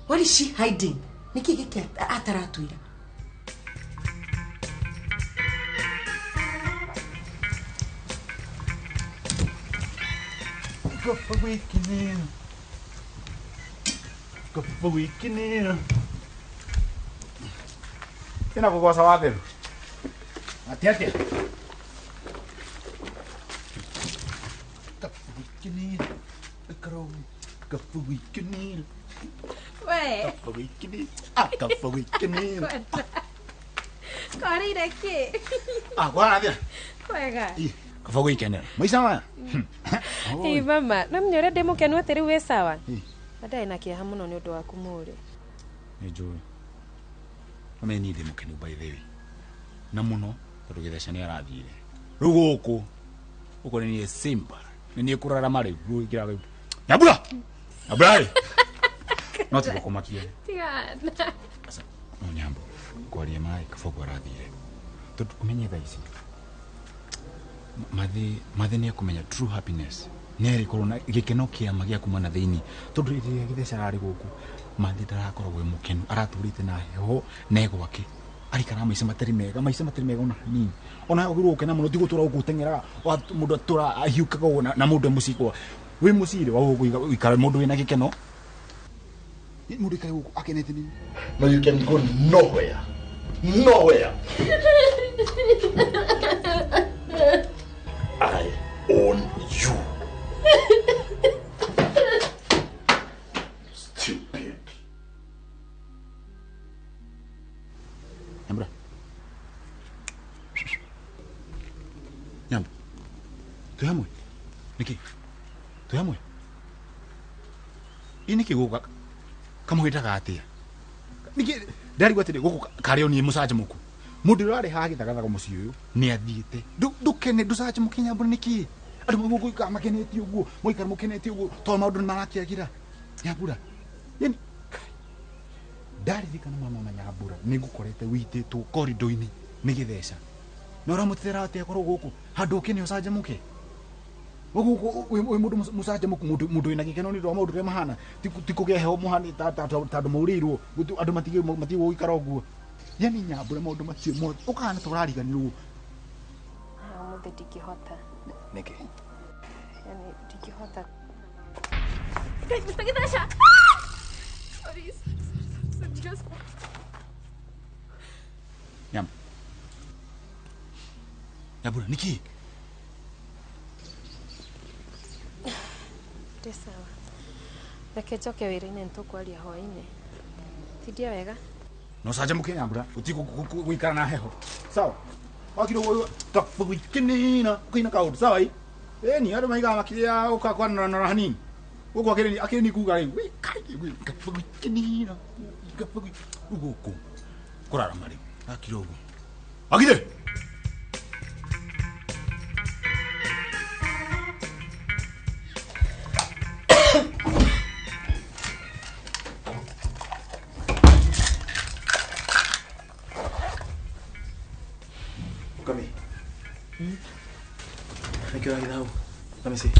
What is she hiding? Niki giki ataratuira. Go for weekend. Go for weekend. Tena kukosa wapi? Atiate. Go for weekend. Go for weekend. We. Go for weekend. Go for weekend. Kari reki. Bwana dia. Kwega. Go for weekend. Mwisawa. Mama, namnyore demo kenwa teri we sawa. Adai na kia hamuno ni undu waku muri. Nijui. Ameni demo kenu by the way. Na muno tondu githesha ni arathire. Riu guku uko ni simba. Ni kurara mari ru kira. Nyabura. Nyabura. Not kumakia. Tigana. Sasa no nyambo. Kwaria mai kafogo arathire. Tondu kumenye thaisi. Mathe ni kumenya true happiness neri korona gikeno kia magia kumana thiini tondu ri githecara ri guku mathi ndarakorwo we mukenu araturite na heho negwake arikara maica matari mega ona hanini ona ogirwo ukena muno tigutura gukutengera mundu atura ahiukaga na mundu mucikwa we mucire wa guikara mundu wina gikeno mundu ikare guku akenete nini. No, you can go nowhere. I own you. Stupid. Nyambura. Nyambu. Tuhamwe. Niki. Tuhamwe. Iniki guka. Kamuhitaga atia. Niki ndari gwatire guku kareo ni musaje muku. Mundu rari hagi tagathaga muci uyu ni athiite. Ndukene ndusaje mukinya mbura niki. Andu mugu ka makeneti uguo. Muikara mukeneti uguo. To maundu marakiagira. Nyambura. Yani ndari thikana mama Nyambura nigukorete wititwo korido-ini ni githeca. No ramutira atia korwo guku. Handu ukene usaje muke. We mundu musaje mundu ina gikeno ni ro maundu re mahana tikugia heho muhani tatu murirwo andu matige guikara uguo yani Nyambura maundu macio mo ukana turariganirwo muthe ndingihota niki yani ndingihota guys Mr. Githesha sorry just Nyambura niki sawa reke njoke wira-inĩ nĩtũkwaria hwaĩ-inĩ tindia wega no saje muke Nyambura utiku guikara na heho sawa wakiro wo tafukinina kuina kaundu sawa ni aro maiga makiria ukakwana na hanini uko akiri kuga ri kafukinina uko kurara mari akiro ugo akide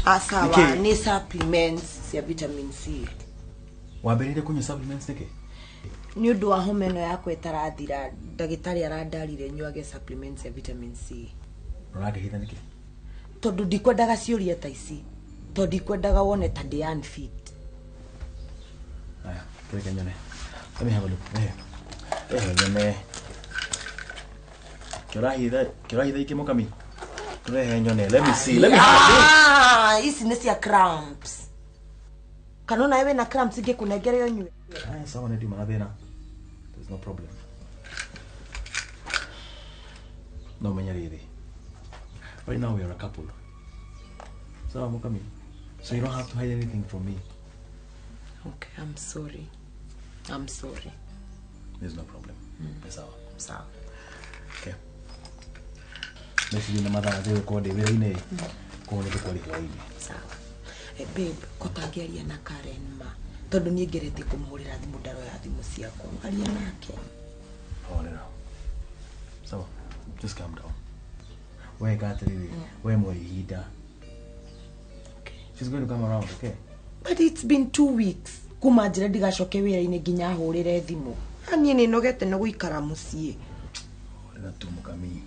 Asawa ni supplements ya vitamin C. Wambirire kunywa supplements niki? Ni undu wa homa ino yakwa itarathira ndagitari arandarire nyuage supplements ya vitamin C. Uragihitha niki? Tondu ndikwendaga ciuria ta ici. Tondu ndikwendaga wone ta ndi unfit. Aya, tureke nyone. Let me have a look. Nyone. Kirahitha ikimukami. Turehe nyone. Let me see. Isi ni cia cramps. Kanona ewe na cramps ingikunengere yo nywe. Sawa ndio maana thina. There's no problem. No menyariri. Right now we are a couple. So mukami. So you don't have to hide anything from me. Okay, I'm sorry. There's no problem. Sawa. Okay. Next week madam aje ko de wira-ini. Ko ne ko hwaĩ-inĩ. Sawa. Babe, kotangeria na Karen ma. Tondu ni ngerete kumuhurira thimu ndaro ya thimu ciakwa. Aria nake. Horera. So, just calm down. We got it. We more ihinda. Okay. She's going to come around, okay? But it's been 2 weeks. Kuma njira ndigacoke wira-ini nginya hurire thimu. Ani ni nogete no guikara mucie. Horera tu mukami.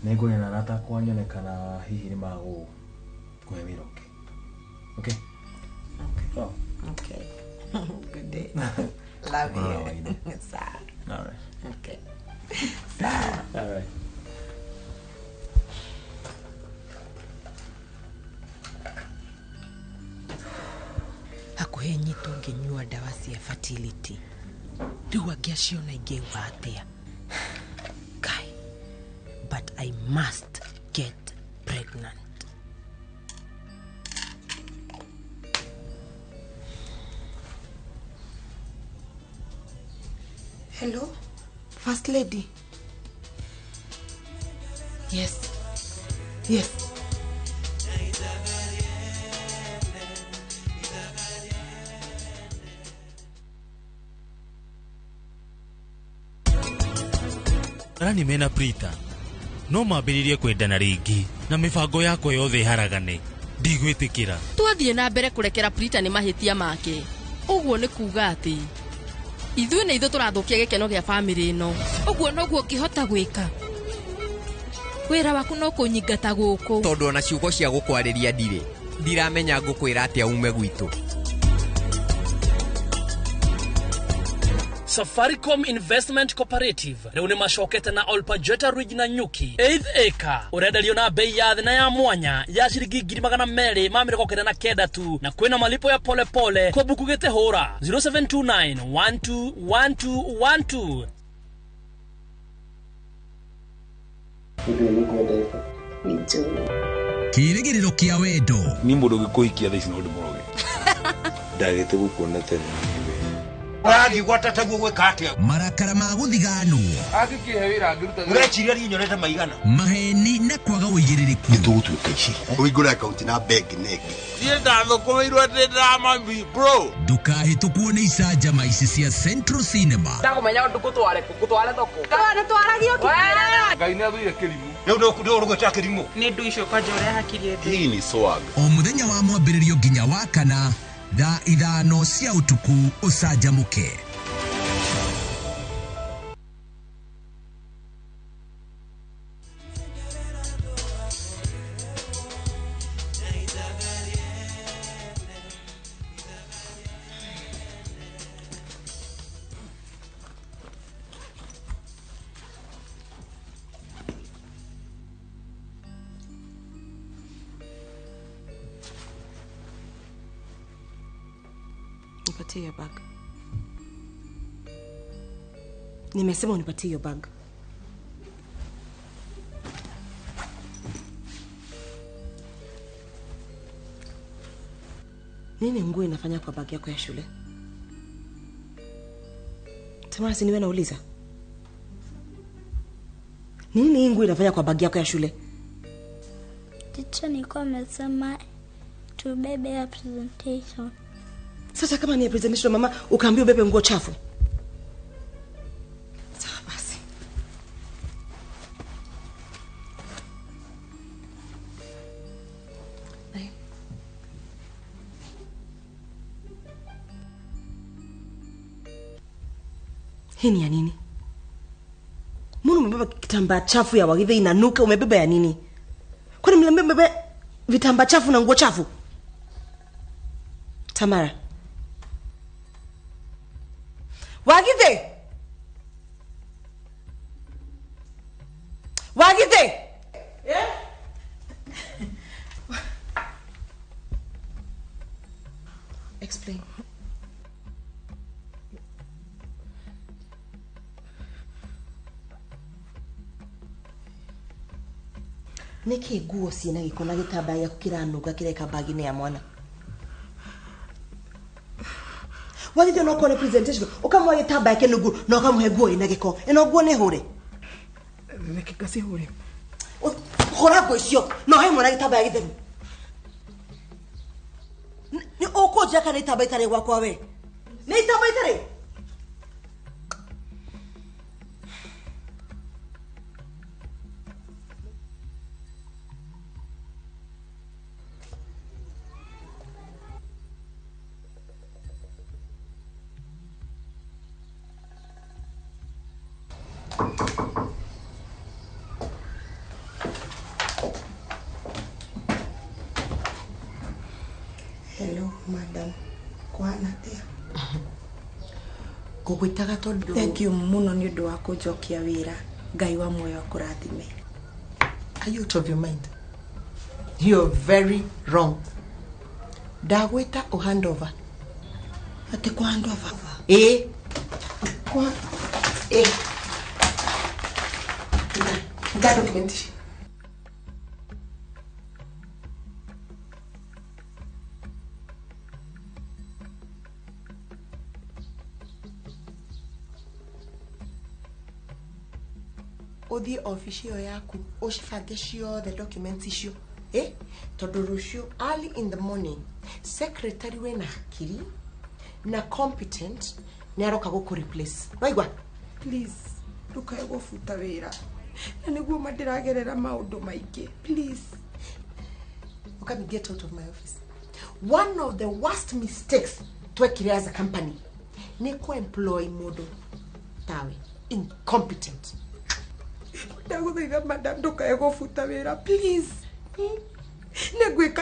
Nego na rata kwanyone kana hihi ni mago kwa wira, okay? Okay. Good day. Love you. Sawa. All right. Okay. Sawa. All right. Hakuhe nyito nginyua dawa cia fertility. Riu angiaciona ingeuga atia. Kai. But I must get pregnant. Hello, First Lady. Yes. Arani mena Prita no mambĩrĩrie kwendana rĩngĩ na mĩbango yakwa yothe haragane ndigwitikira twathie na mbere kurekera Prita ni mahitia make uguo ni kuga ati ithuĩ nĩ ithuĩ tũrathukia gĩkeno gĩa bamĩrĩ ĩno ũguo noguo ũngĩhota gwĩka wĩra waku no kũnyingata gũkũ tondũ ona ciugo cia gũkwarĩria ndirĩ ndiramenya ngũkwĩra atĩa ume gwitũ. Safaricom Investment Cooperative rĩu nĩ macokete na Olpajeta Ridge na Nyuki 8th acre ũrenderio na bei ya thĩ na ya mwanya ya ciringi 299 tu na kwĩna malipo ya pole pole kwa buku gĩte hũra 0729121212. Kĩrĩgĩrĩro kĩa wendo ni mũndũ gĩkũhikia thaa ici no ndĩmũroge ndagĩte gũkuona tene Wagi gwatata gwĩka atĩa marakara ma gũthiganwo agĩkĩhe wĩra ngĩruta ũreciria nyonete maigana maheni na kwaga ũigĩrĩrĩku nĩtũgũtuĩka ici ũhingũre akaunti na bengi nĩkĩ thiĩ ndathũkũmĩirwo atĩ ndamambi bro ndũkahĩtũkwo nĩ icanjama ici cia Central Cinema ndagũmenya ũndũ gũtware thoko kana twaragio tukĩrera Ngai nĩathuire kĩrimũ rĩu ndio ũrũgweta kĩrimũ nĩ ndũ icio kwanja ũrĩa hakiri ĩthĩ hii ni swag o mũthenya wa mwambĩrĩrio nginya wa kana thaa 5 cia ũtukũ ũcanjamũke. Nipatie hiyo bag. Nimesema unipatie hiyo bag. Nini nguo inafanya kwa bag yako ya shule? Tamara, si niwe nauliza. Nini nguo inafanya kwa bag yako ya shule? Teacher nilikuwa amesema tubebe ya presentation. Sasa kama ni presentation mama, ukaambia ubebe nguo chafu. Sawa basi. Hii ni ya nini? Mbona umebeba kitambaa chafu ya Wagithe inanuka, umebeba ya nini? Kwani mliambia mbebe vitambaa chafu na nguo chafu? Tamara. Wagithe! Wagithe! Yeah? Explain. Niki nguo ciina giko na gitambaya kukiranuka kireka bagine ya mwana. Wagithe no kone presentation ukamwa gitambaya kinugu no kamuhe nguo ina giko ino nguo ni hure. Reke kasi hure. Hora nguo icio no he mwana gitambaya githeru. Ni ukoja kana gitambaya tare gwakwa we. Ni gitambaya tare. Hello, madam. Kwana tia. Kugwitaga tondu. Thank you muno ni undu wa kunjokia wira. Ngai wa moyo akurathime. Are you out of your mind? You're very wrong. Dagwita o handover. Ate kwa handover. Kwa That document. Odi official yaku oshifange the documents icio tondu rucio early in the morning secretary we na hakiri na competent ni aroka guku replace waigwa please ndukae gufuta wira na niguo mandiragerera maundu maingi please Mukami, get out of my office. One of the worst mistakes twekire as a company ni employ modo tawe incompetent. Ndaguthaitha madam ndukae gufuta wira please.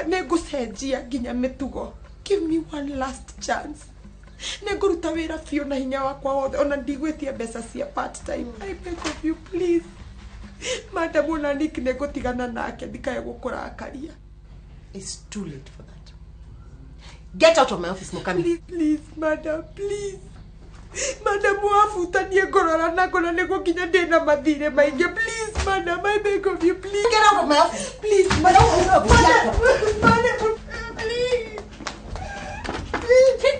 Negucenjia nginya mitugo. Give me one last chance. Neguruta wira fiu na hinya wakwa wothe ona ndigwitia mbeca cia part time. I beg of you please. Madam ona Nick negutigana nake ndikae gukurakaria. It's too late for that. Get out of my office, Mukami. Please, madam, please. Madam, wafuta niye gorora na gona nego kinya dena madire mainge. Please, madam, I beg of you, please. Get out of my office. Please, madam. Madam, please. Please.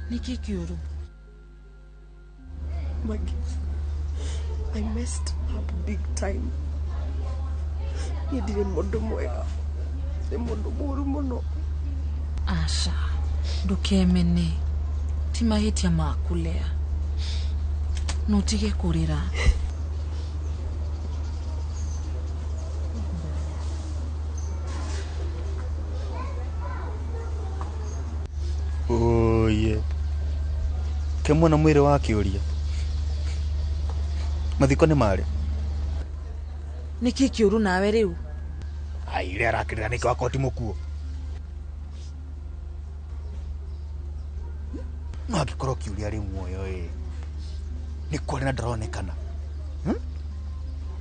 Niki kiuru. Maggie, I messed up big time. Nidire mondo mwega. Mondo moru mono. Asha, ndukemene. Ti mahitia makulea. Nutige kurira. Oh yeah. Kemona mwire wa kiuria. Mathiko ni mare. Niki kiuru nawe riu. Ai ile arakirira niki wakoti mukuo. Ngakikoro kiuria ri muoyo ni kwari na ndaronekana.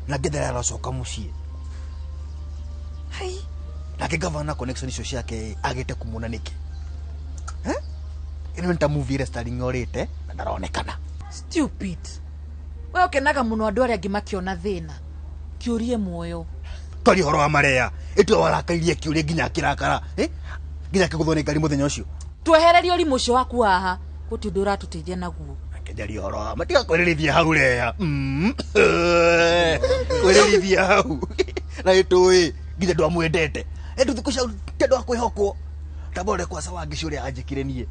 Na gethera aracoka mucie. Hai. Na kigavana connection icio ciake agite kumuna niki. Ino nta movie ile starring orete na ndaronekana. Stupid. Wewe kenaga muno andu aria ngimakiona thina. Kiurie muoyo. Tori horo wa mareya. Itu warakairie kiurie nginya kirakara. Nginya kiguthone ngari muthenya ucio. Twehererie urimu ucio waku haha. Guti undu uratuteithia naguo. Akejari horo. Matiga kwirithia hau reya. Kwirithia hau. Na itui nginya ndu amwendete. Endu thikusha ndu akwihokwo. Tabore kwa sawa ngicure anjikire nie.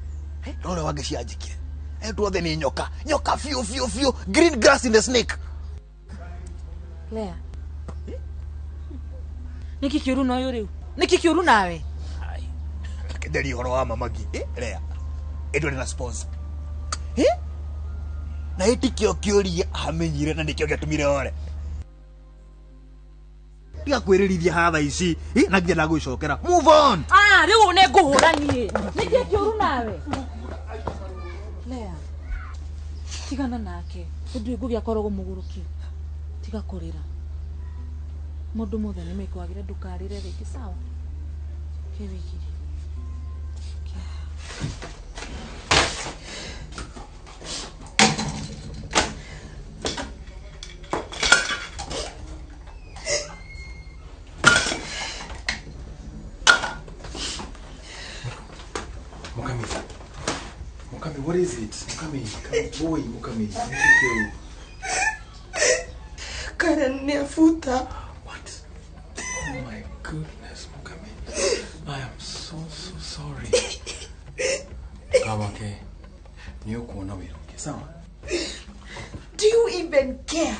Role wage cianjikire. Endu othe ni nyoka. Nyoka fiu. Green grass in the snake. Lea. Niki kiuru no yuriu. Niki kiuru nawe. Ai. Akejari horo wa mamagi. Lea. Endu na sponsor. Na itikio kiuria amenyire na nikio gatumire ore. Tiga kwirithia hatha ici. Na nginya na gwicokera. Move on. Riu ne nguhuranie. Niki kiuru nawe. Lea. Tigana nake. Undu ngugia korogo muguruki. Tiga kurira. Mundu mothe ni mekwagire ndukarire ringi sawa. Kewiki. Mukami, what is it? Mukami, boy, Mukami. Karen nefuta. What? Oh my goodness, Mukami. I am so sorry. Okay. Do you even care?